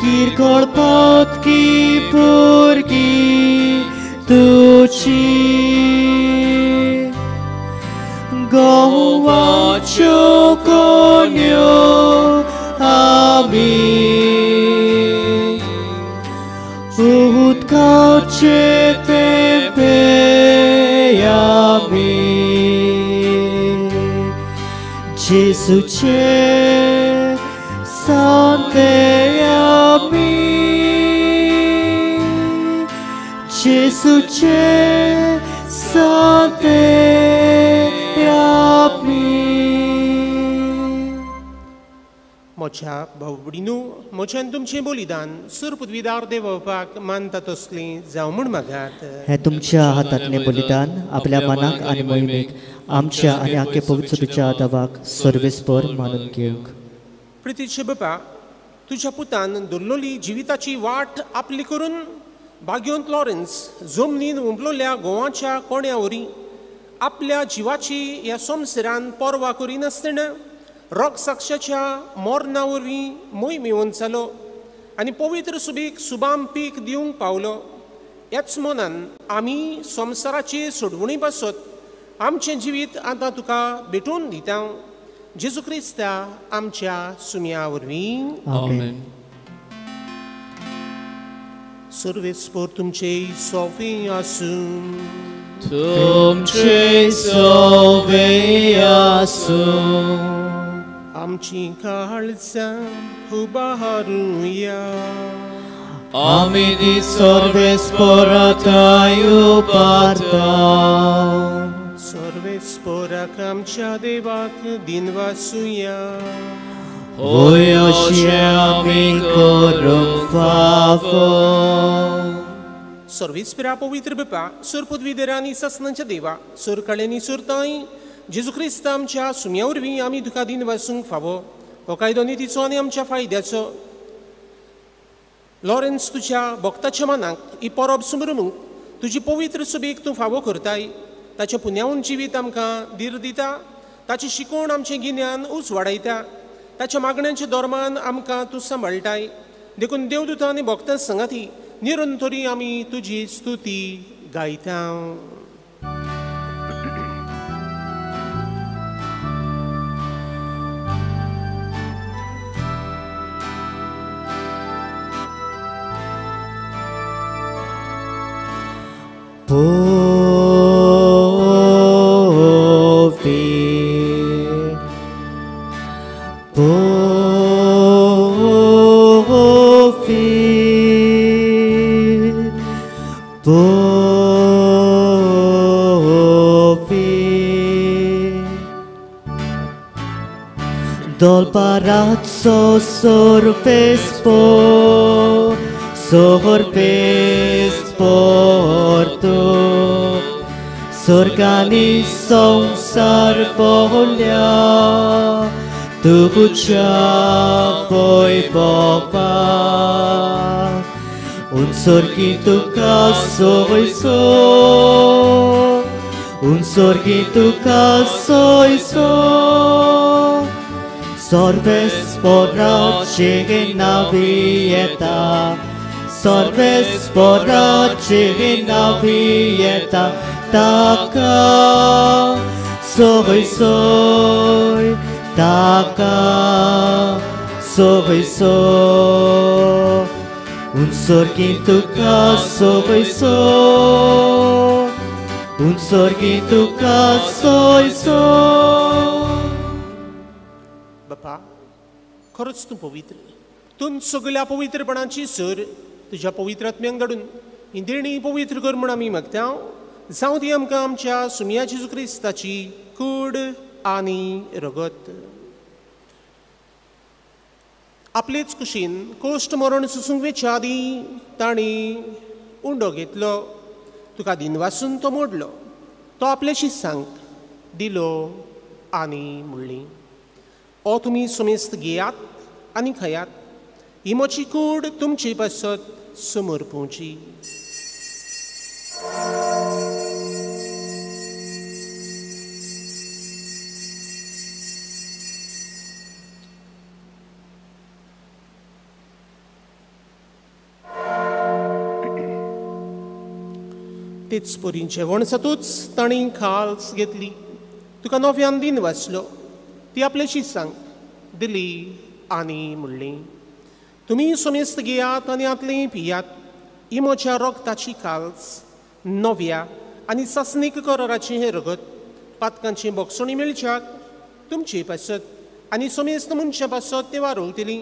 किरकोळ पातकी भुरगीं तुजी गोवाच्यो कोणयो आमी उदकाचे तेंपे आमी जेसूचे सांते आमी जेसूचे सांते मोच्या भाऊ भयणीनो, मोच्यान तुमचें बलिदान सुरपदवीदार देवपाक मानता तसलें जावं म्हूण मागात. हे तुमच्या हातांतलें बलिदान आपल्या मनाक आनी मोहिमेक आमच्या आनी आख्या पवित्रतेच्या आदावाक सर्वेस्पर मानून घेवंक. प्रितीचे बापा, तुज्या पुतान दल्लोली जिविताची वाट आपली करून बागयोंत लॉरेन्स जमनीन उमलोल्या गोवाच्या कोण्यावरी आपल्या जिवाची ह्या संवसारान पर्वा करिनासतना रोग साक्षाच्या मोरणा वरवीं मोहिमेवन जालो आनी पवित्र सुबेक सुबाम पीक दिवंक पावलो. ह्याच मनान आमी संवसाराची सोडवणी पासत आमचें जिवीत आतां तुका भेटून दिता. जेजू क्रिस्ता आमच्या सुमया वरवीं. आमेन. सर्वेस्पर तुमचे सोवे आसूं. तुमचे सोवे आसूं. आमची काळजां उबारूया. आमी दी सर्वेस्पराताय उबारता. सर्वेस्पराक आमच्या देवाक दिनवासुया. होय अशें आमी करूंक फावो. सर्वेस्परा पवित्र बापा, सर पदवीधरांनी ससनांच्या देवा, सर काळ्यांनी सुरताय जेजू क्रिस्त आमच्या सुमया वरवीं आमी तुका दिन वासूंक फावो. हो कायदो नितीचो आनी आमच्या फायद्याचो. लॉरेन्स तुज्या भक्ताच्या मनाक ही परब सुमरुनूंक तुजी पवित्र सुबेक तूं फावो करताय. ताचें पुण्यावून जिवीत आमकां धीर दिता. ताची शिकोवण आमचें गिन्यान उंच वाडयता. ताच्या मागण्यांच्या दरम्यान आमकां तूं सांबाळटाय. देखून देवदूतां आनी भक्तां संगाती निरंतरी आमी तुजी स्तुती गायता. Dol parazzo sorpespo, sorpesporto, sorganisong sarpolia, tu bucha poi popa, un sorgito casoy so, un sorgito casoy so. Sorves porace navieta, sorves porace navieta, taka soy, taka soy, un sorgito soy, un sorgito soy. बापा, खरोच तूं पवित्र. तूं सगळ्या पवित्रपणाची सर तुज्या पवित्र आत्म्याक धाडून ही देणी पवित्र कर म्हूण आमी मागता. जावं ती आमकां आमच्या सुमया जेजू क्रिस्ताची कूड आनी रगत. आपलेच कुशीन कोश्ट मरण सुसूंक वेच्या आदी ताणी उंडो घेतलो, तुका दिनवासून तो मोडलो, तो आपल्या शिसांक दिलो आनी म्हणली, ओ तुमी समेस्त घेयात आनी खायात, ही म्हजी कूड तुमची पासत समोर पोवची. तेच परी जेवण जातूच ताणी खास घेतली, तुका नव्यान दिन वाचलो, ती आपल्या शिसांक दिली आनी म्हणली, तुमी समेस्त घेयात आनी आतली पियात, ही म्हज्या रगताची काल्स, नव्या आनी सासणीक कराराची हें रगत, पातकांची बोगसणी मेळच्याक तुमची पासत आनी समेस्त मनशा पासत ते वारोवतली.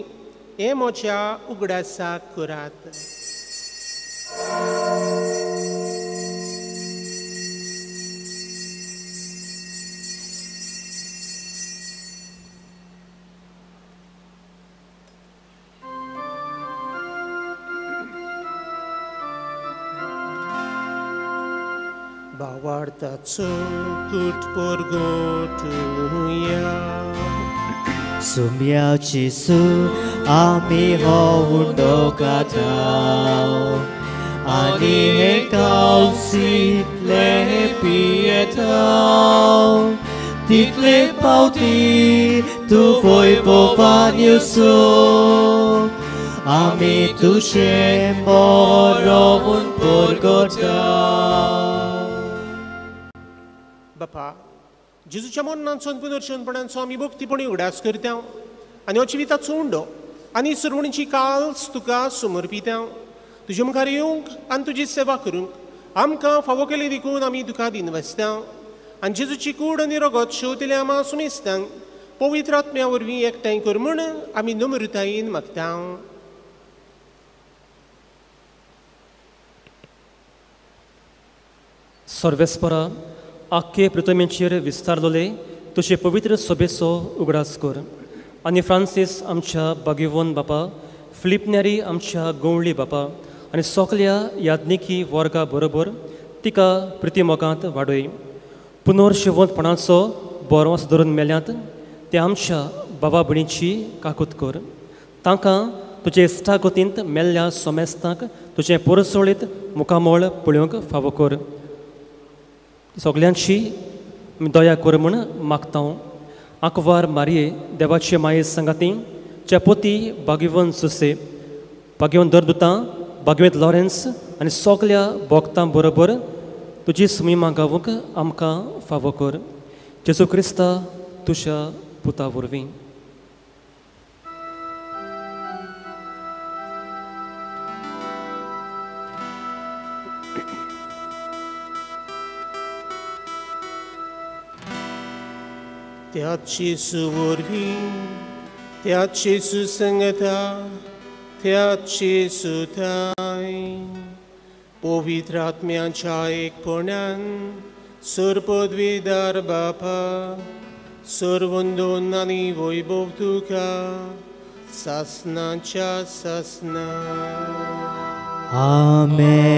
हें म्हज्या उगडासाक करात. Bawartaco kut porgotuja. Sumiał Jezu, ami hołdo gadał, ani hekał sit lepietał, tikle pauti tu voi povaniu so, ami tu się morowun porgodał. बापा, जेजूच्या मरणाचो आनी पुनर्जन्मपणाचो आमी भक्तीपणी उगडास करता आनी अचिविताचो उंडो आनी सरवणीची काल्स तुका समर्पिता. तुजे मुखार येवंक आनी तुजी सेवा करूंक आमकां फावो केले देखून आमी तुका दिनवासता. आनी जेजूची कूड आनी रगत शेवतल्या आमा सुमेस्तांक पवित्र आत्म्या वरवीं एकठांय कर म्हूण आमी नम्रतायेन मागता. सर्वेस्परा आख्खे पृथ्वीचेर विस्तारलोले तुजे पवित्र सभेचो उगडास कर आनी फ्रांसीस आमच्या बागेवोन बापा, फिलिपनेरी आमच्या गवळी बापा आनी सगल्या याज्ञिकी वर्गा बरोबर तिका प्रतिमोगांत वाडय. पुनर्शिवंतपणाचो बोरवास धरून मेल्यांत ते आमच्या बाबा भयणीची काकूत कर. तांकां तुजे इश्टागतींत मेल्ल्या सोमेस्तांक तुजें परसोळीत मुखामोळ पळोवंक फावो कर. सगल्यांची दया कर म्हूण मागता. आंकवार मारये देवाचे माये संगाती चेपोती भाग्यवन सुसे भाग्यवन दरदुतां भाग्यवंत लॉरेन्स आनी सगल्या भक्तां बरोबर तुजी सुमिमा गावूंक आमकां फावो कर. जेजू क्रिस्ता तुज्या पुता वरवीं. त्याची सुवरवी त्याची सुसंगता त्याची सुताय पवित्र आत्म्याच्या एकपणान सरपदवीदार बापा सर्वंदोन आनी वैभव तुका सासनाच्या सासना. आमेन.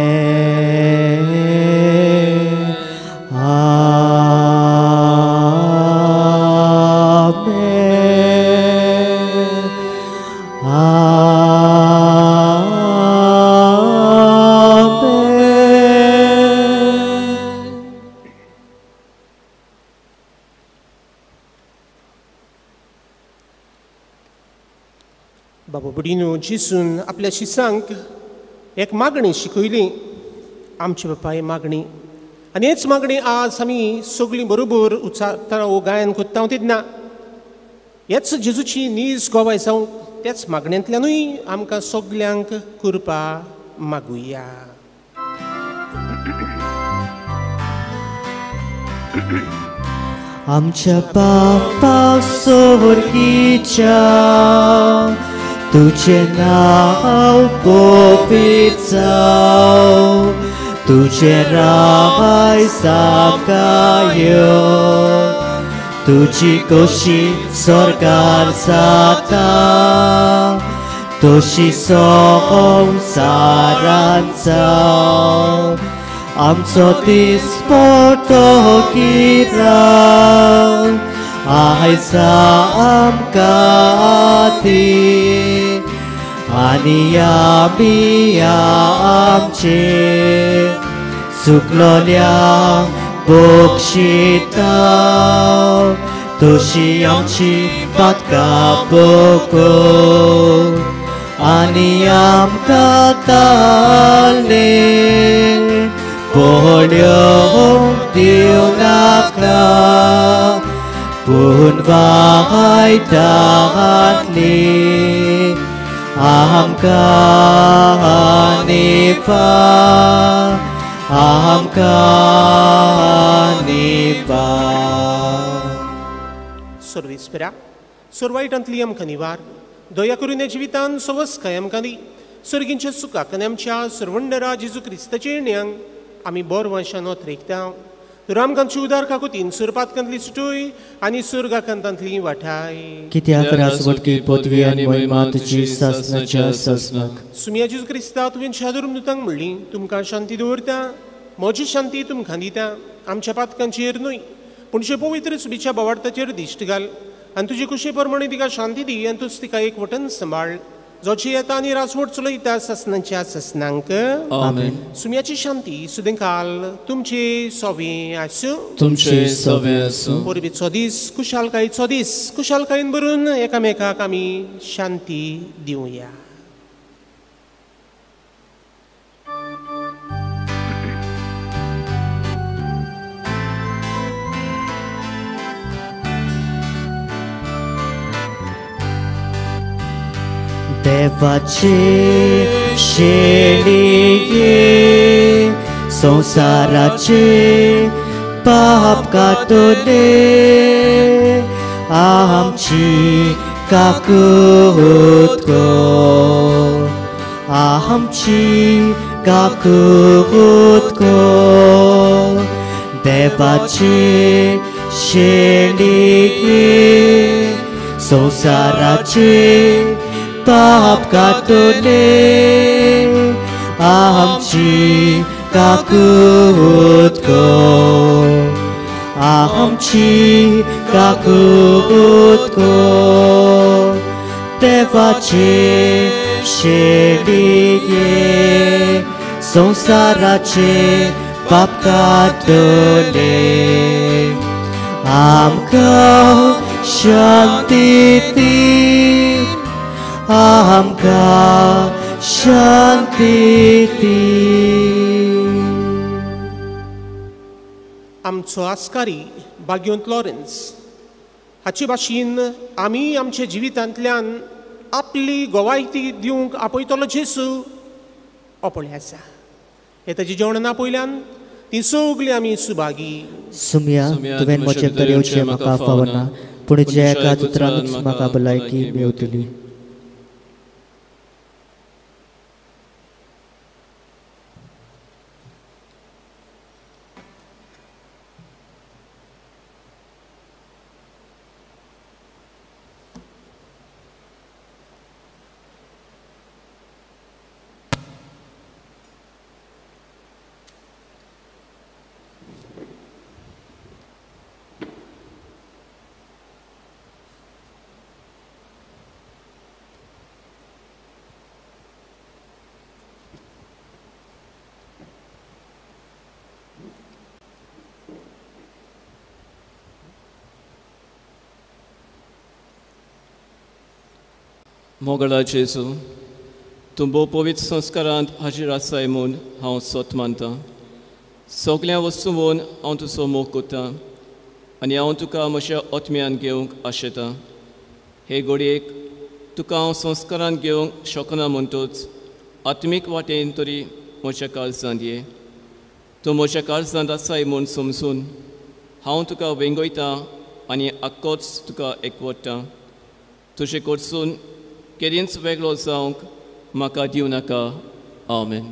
बाबा बुडीनो जिसून आपल्या शिसांक एक मागणी शिकयली. आमचे बापा ही मागणी आनी हेच मागणी आज आमी सगळीं बरोबर उच्चारता वो गायन कोत्ता तेन्ना हेच जेजूची नीज गोवाय जावं त्याच मागण्यांतल्यानूय आमकां सगल्यांक कृपा मागुया. आमच्या बापा स्वर्गीच्या तुझे नाव पवित्र जावं तुझे राय साकायो तुझी कशी स्वर्गार जाता तशी संवसारांत जावं. आमचो दिसपतो गिराय आयज आमकां दी आनी आमी आमचे चुकलोल्यांक बक्षिता तशी आमची पातकां पळोवन आनी आमकां ताल्ले पळोवंक दिवं नाका पूण वायटांतली आमकां निफा आमकां निफा. सर्वेस्परा सर्वायटांतली आमकां निवार दया करून ह्या जिवितान सवस्काय आमकां दी. सर्गींच्या सुखाक आनी आमच्या सर्वंडरा जेजू क्रिस्ताचे येण्याक आमी बरो वंशान रेखता. तर आमकां उदार काकुतीन सुरपातकांतली सुटोय आनी सुरगाकांतांतली वाठाय. कित्याक राजवटकी पदवी आनी महिमा तुजी सासनाच्या सासनाक. सुमिया जेजू क्रिस्ता तुवें शादुरूम दुतांक म्हणली तुमकां शांती दवरता म्हजी शांती तुमकां दिता. आमच्या पातकांचेर न्हय पूण तुजे पवित्र सुबीच्या बोवार्थाचेर दिश्ट घाल आनी तुजे कुशे प्रमाणे तिका शांती दी आनी तूं तिका एक वटन सांबाळ. जोची येता आनी राजवट चलयता सासनाच्या सासनांक. आमेन. सुम्याची शांती सुदेंकाल तुमचे सोवे आसूं. तुमचे सोवे आसूं. परबीचो दीस कुशालकायेचो दीस कुशालकायेन भरून एकामेकाक आमी शांती दिवया. देवाचे शेळिये संसाराचे पाप कातले आमची काकूत कर आमची काकूत कर. देवाचे शेळिये संसाराचे पाप कातले आमची काकूत कर आमची काकूत कर. देवाचे शेळिये संसाराचे पाप कातले आमकां शांती दी आमकां शांती दी. आमचो आस्कारी बाग्योंत लॉरेन्स हाचे भाशेन आमी आमच्या जिवितांतल्यान आपली गोवायती दिवंक आपयतलो जेसू आपले आसा. हे ताची जेवणां पयल्यान ती सगळीं आमी सुभागी. सुम्या तुवें म्हजें करेवचें म्हाका फावना, पूण ज्या एका उतरानूच म्हाका भलायकी मेवतली. मोगळा जेजू, तूं भोव पवित्र संस्कारांत हाजीर आसाय म्हूण हांव सोत मानतां. सगळ्या वस्तू पळोवन हांव तुजो मोग करतां आनी हांव तुका म्हज्या आत्म्यान घेवंक आशेतां. हे घडयेक तुका हांव संस्कारांत घेवंक शकना म्हणटूच आत्मीक वाटेन तरी म्हज्या काळजांत ये. तूं म्हज्या काळजांत आसाय म्हूण समजून हांव तुका वेंगयतां आनी आख्खोच तुका एकवटां. तुजे कडसून केदींच वेगळो जावंक म्हाका दिवं नाका. आमेन.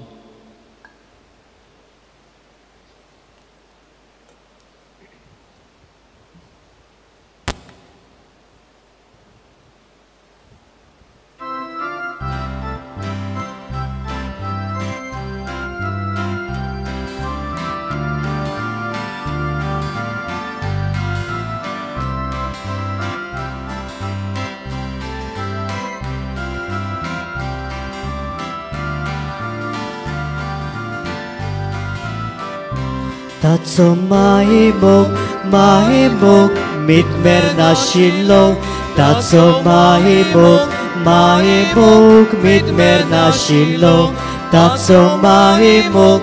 ताचो मायेमोग मिटमेर नाशिल्लो. ताचो मायेमोग मिटमेर नाशिल्लो. ताचो मायेमोग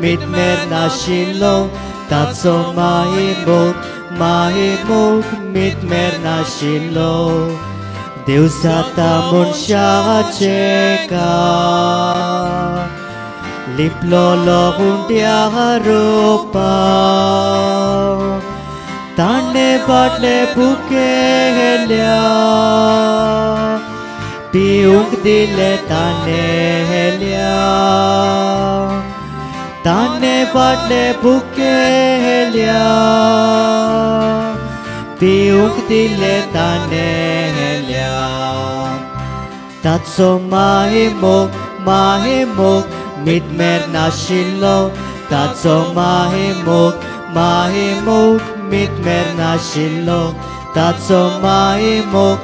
मिटमेर नाशिल्लो. ताचो मायेमोग मिटमेर नाशिल्लो. देव जाता मनशाचें काम लिपलोलो हुंड्या रोपा. ताणे बाटले भुकेल्या पिवंक दिले ताणे हेल्या. ताणे बाटले भुकेल्या पिवंक दिले ताणे हेल्या. ताचो मायेमोग मिटमेर नाशिल्लो. ताचो मायेमोग मिटमेर नाशिल्लो. ताचो मायेमोग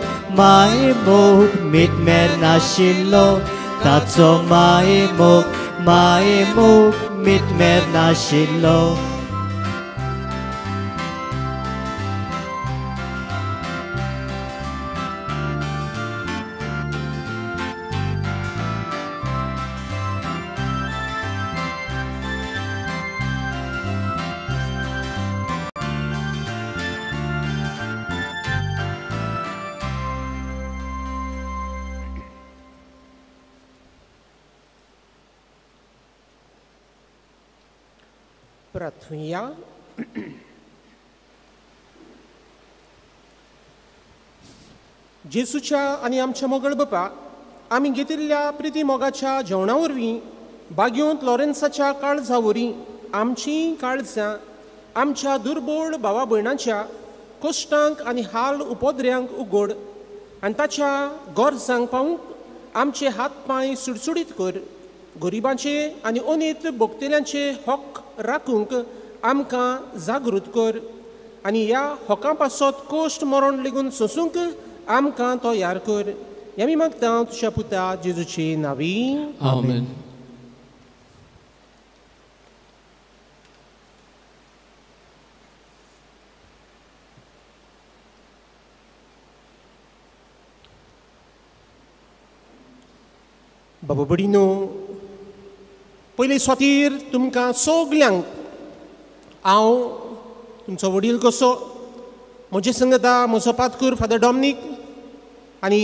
मिटमेर नाशिल्लो. ताचो मायेमोग मिटमेर नाशिल्लो. प्रार्थूया. जेसूच्या आनी आमच्या मोगळ बापा, आमी घेतिल्ल्या प्रिती मोगाच्या जेवणा वरवीं बाग्योंत लॉरेन्साच्या काळजा वरीं आमचीं काळजां आमच्या दुर्बळ भावा भयणांच्या कश्टांक आनी हाल उपद्र्यांक उगड आनी ताच्या गरजांक पावूंक आमचे हात पांय सुडसुडीत कर. गरिबांचे आनी अनेक भोगतेल्यांचे हक्क राखूंक आमकां जागृत कर आनी ह्या हक्कां पासत कश्ट मरण लेगून सोंसूंक आमकां तयार कर. आमी मागता तुज्या पुता जेजूचे नांवी. आमेन. बाबा बडिनो, पयले स्वातीर तुमकां सगल्यांक हांव तुमचो वडील कसो, म्हजे संगता म्हजो पातकूर फादर डॉमिनीक आनी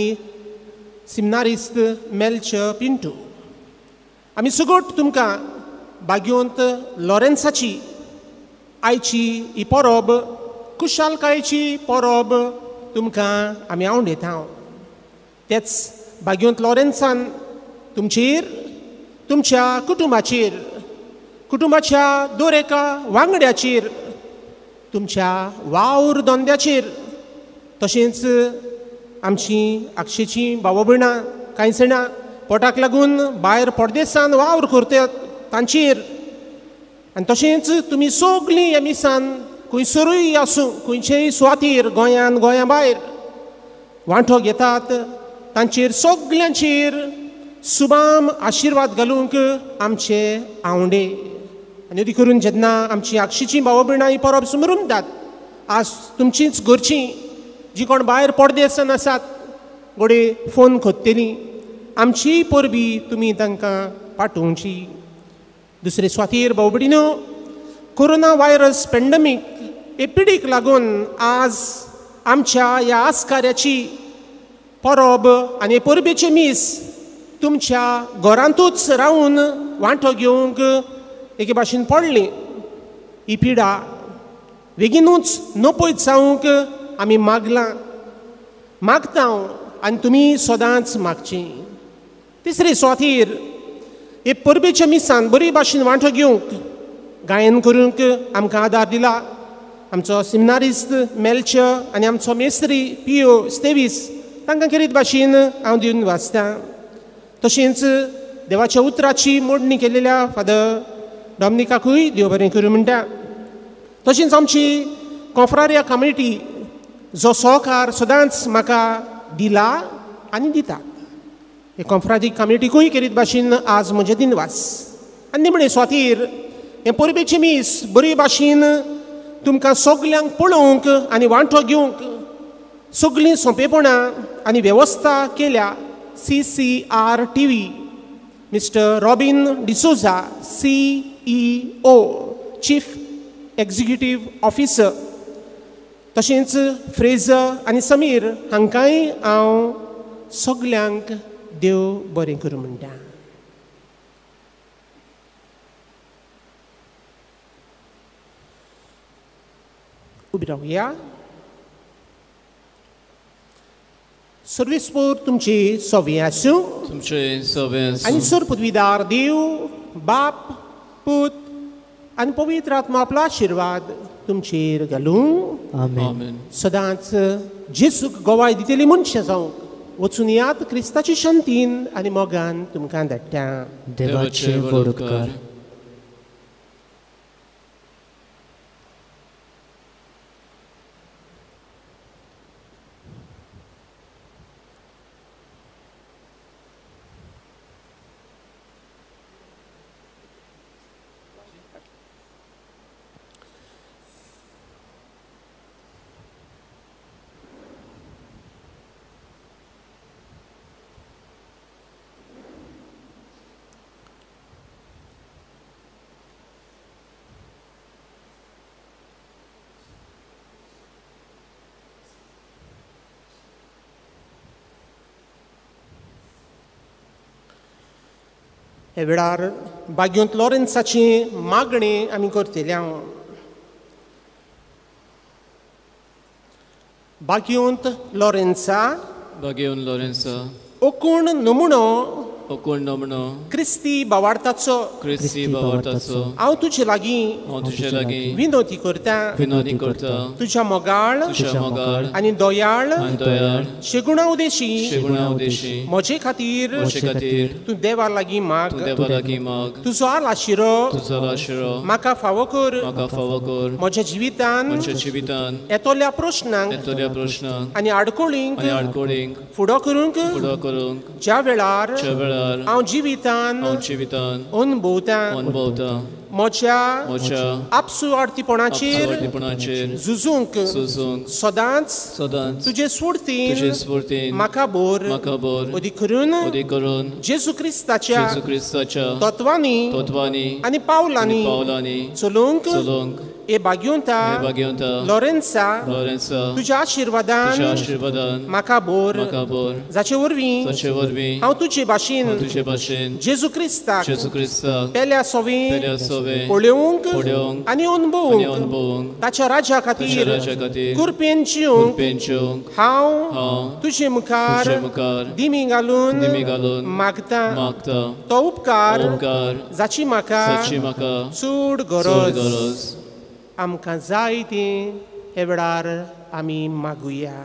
सिमनारिस्त मेल्च पिंटू, आमी सगळ्योट तुमकां भाग्यवंत लॉरेन्साची आयची ही परब कुशालकायेची परब तुमकां आमी आवडयता. तेच भाग्यवंत लॉरेन्सान तुमचेर, तुमच्या कुटुंबाचेर, कुटुंबाच्या दर एका वांगड्याचेर, तुमच्या वावर धंद्याचेर, तशेंच आमची आक्षेची भाव भयणां कांय जाणां पोटाक लागून भायर परदेसान वावर करतात तांचेर, आनी तशेंच तुमी सगळीं ह्या मिसान खंयसरूय आसूं, खंयचेय सुवातेर गोंयान गोंया भायर वांटो घेतात तांचेर सगल्यांचेर सुबाम आशिर्वाद घालूंक आमचे आवडे. आनी अदी करून जेन्ना आमची आक्षेची भाव भयणां ही परब सुमरुमतात, आज तुमचींच घरचीं जीं कोण भायर परदेसान आसात गोडे फोन कोत्तेलीं, आमची परबी तुमी तांकां पाठोवची. दुसरे सुवातेर भाव भयणीनो, कोरोना व्हायरस पॅन्डेमीक एपिडीक लागून आज आमच्या ह्या आस्काऱ्याची परब आनी परबेचे मीस तुमच्या घरांतूच रावन वांटो घेवंक एके भाशेन पडली. ही पिडा बेगीनूच नपयत जावंक आमी मागता आनी तुमी सदांच मागची. तिसरे सुवातेर हे परबेच्या मिसान बरे भाशेन वांटो घेवंक गायन करूंक आमकां आदार दिला आमचो सिमनारिस्त मेल्च आनी आमचो मेस्त्री पियो स्तेवीस, तांकां खेरीत भाशेन हांव दिवन वाचतां. तशेंच देवाच्या उतराची मोडणी केलेल्या फादर डॉमिनिकाकूय देव बरें करूं म्हणटा. तशेंच आमची कॉन्फ्रारिया कम्युनिटी जो सहकार सदांच म्हाका दिला आनी दिता, हे कॉन्फ्रारी कम्युनिटीकूय खेरीत भाशेन आज म्हजें दिनवास. आनी निमणे सुवातेर हे परबेचे मीस बरे भाशेन तुमकां सगल्यांक पळोवंक आनी वांटो घेवंक सगळीं सोंपेपणां आनी वेवस्था केल्या CCR TV, mister robin D'Souza CEO chief executive officer, तशेंच फ्रेझर आनी समीर हांकांय हांव सगल्यांक देव बरें करूं म्हणटा. उबी रावया. सर्वेस्पोर तुमची सव्वी आसूं तुमचे सवे आनी सर पदवीदार देव बाप पूत आनी पवित्र आत्मा आपलो आशिर्वाद तुमचेर घालूं. आमेन. आमेन. सदांच जेसूक गोवाय दितेली मनशां जावंक वचून यात क्रिस्ताची शांतीन आनी मोगान तुमकां धाडटा. देवाचे वडकार. हे वेळार भाग्यवंत लॉरेन्साची मागणी आमी करतले. भाग्यवंत लॉरेन्सा, भाग्यवंत लॉरेन्सा, ओकूण नमुनो ओकूण नमुनो क्रिस्ती भावार्थाचो क्रिस्ती भावार्थाचो हांव तुजे लागीं हांव तुजे लागीं विनोती करता. विनोदी करता. तुज्या मोगाळ तुज्या मोगाळ आनी दोयाळ आनी दयाळ शेगुणा उदेशी शेगुणा उदेशी म्हजे खातीर म्हजे खातीर तूं देवा लागीं माग. तूं देवा लागीं माग. तुजो आशिरो तुजो आशिरो म्हाका फावो कर. म्हाका फावो कर. म्हज्या जिवितान म्हज्या जिवितान येतोल्या प्रश्नांक येतल्या प्रश्नांक आनी आडकोळींक आनी आडकोळींक फुडो करूंक फुडो करूंक ज्या वेळार ज्या वेळार म्हणल्यार हांव जिवितान हांव जिवितान अनुभवतां अनुभवता म्हज्या म्हज्या आपसुवार्थीपणाचेर आपसुवार्थीपणाचेर झुजूंक झुजूंक सदांच सदांच तुजे स्फूर्तीन तुजे स्फूर्तीन म्हाका बोर अदीक करून करून जेजू क्रिस्ताच्या जेजू क्रिस्ताच्या तत्वांनी तत्वांनी आनी पावलांनी पावलांनी चलूंक चलूंक हे भाग्योंता भाग्यवंता लॉरेन्सा लॉरेन्सा तुज्या आशिर्वादान आशिर्वादान म्हाका बोर म्हाका बोर जाचे वरवीं ताचे वरवीं हांव तुजे भाशेन तुजे भाशेन जेजू क्रिस्ताक जेजू क्रिस्ताक पेल्या सोवी पेल्या सोवे पळोवंक पळोवंक आनी आनी अनुभवूंक अनुभवूंक ताच्या राज्या ताच्या खातीर राज्या खातीर कुरपेन जिवंक पेंचूंक हांव हांव तुजे मुखार तुजे मुखार दिमी घालून मागता मागता तो उपकार जाची म्हाका म्हाका चड चड गरज गरज आमकां जाय तें हे वेळार आमी मागुया.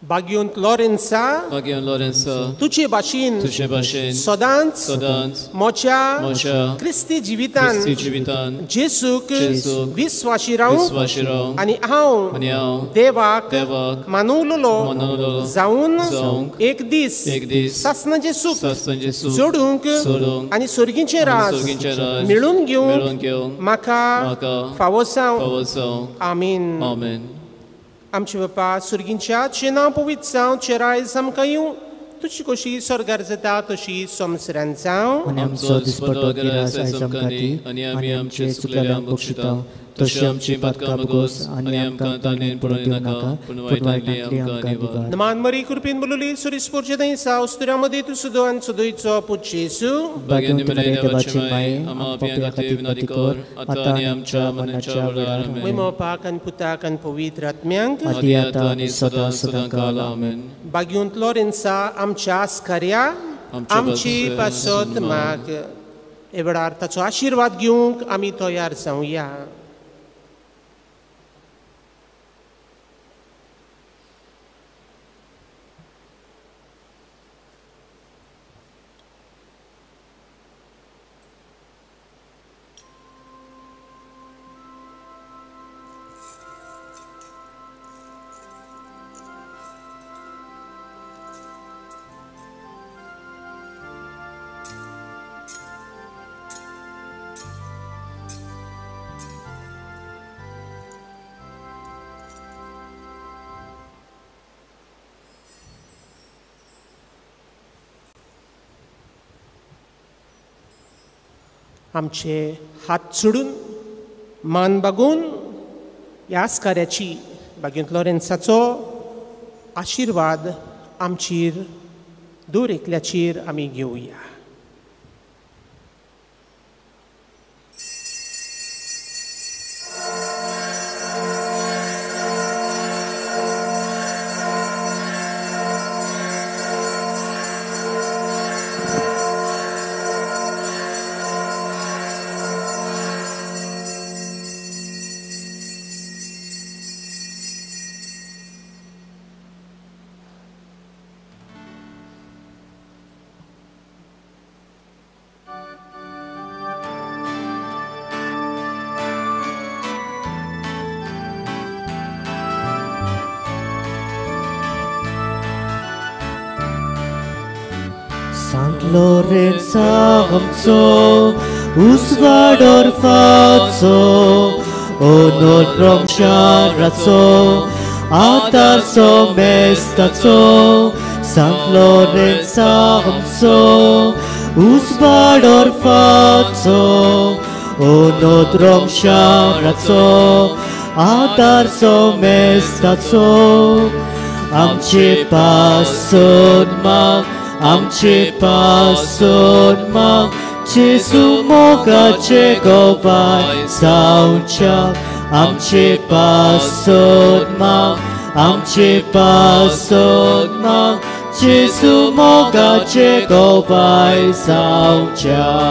भाग्योंत लॉरेन्सा भाग्यवंत लॉरेन्सा तुजे भाशेन तुजे भाशेन सदांच सदांच म्हज्या क्रिस्ती जिवितान क्रिस्ती जिवितान जेसूक जेसूक विस्वाशी रावूं विस्वाशी रावूं आनी हांव देवाक मानवलोलो जावन एक दीस सासणाचें सुख सोडूंक आनी सर्गीचें राज मेळून घेवंक म्हाका फावो जावं. आमीन. आमेन. आमचे बापा सुर्गींच्या चे नांव पवित्र जावं चे रायज आमकां येवं तुजी कशी स्वर्गार जाता तशी संवसारांत जावं. आनी आमचो दिसपटो गिरास आयज आमकां दी आनी आमी आमचे चुकलेल्यांक बक्षिता तशी आमची पातकां मागोस आनी आमकां ताणेन पडूं नाका पूण वायटांतली आमकां निवार. नमान मरी कृपेन बोलली सुरिस्पोरचे दैसा उस्तुऱ्यामध्ये तू सुदो आनी सुदोयचो पुत येसू भाग्यवंत मेरे देवाची माये आमा पापियां खातीर विनंती कर आतां आनी आमच्या मरणाच्या वेळार आमेन. वैमोपाक आनी पुताक आनी पवित्र आत्म्यांक आदी आतां आनी सदां सदां काल आमेन. भाग्यवंत लॉरेन्सा आमच्या आस्कार्या आमची पासत माग हे वेळार ताचो आशिर्वाद घेवंक आमी तयार जावया. आमचे हात सोडून मान बागून ह्या आस्कार्याची भाग्यवंत लॉरेन्साचो आशिर्वाद आमचेर दर एकल्याचेर आमी घेवया. Sant Lorenza amco, uswad orfaco, onol romsharazzo, atarso mestaco. Sant Lorenza amco, uswad orfaco, onol romsharazzo, atarso mestaco. Amche pason mag, amche pason mag, Jesu moga czegowaj sauczak. Amche pason mag, amche pason mag, Jesu moga czegowaj sauczak.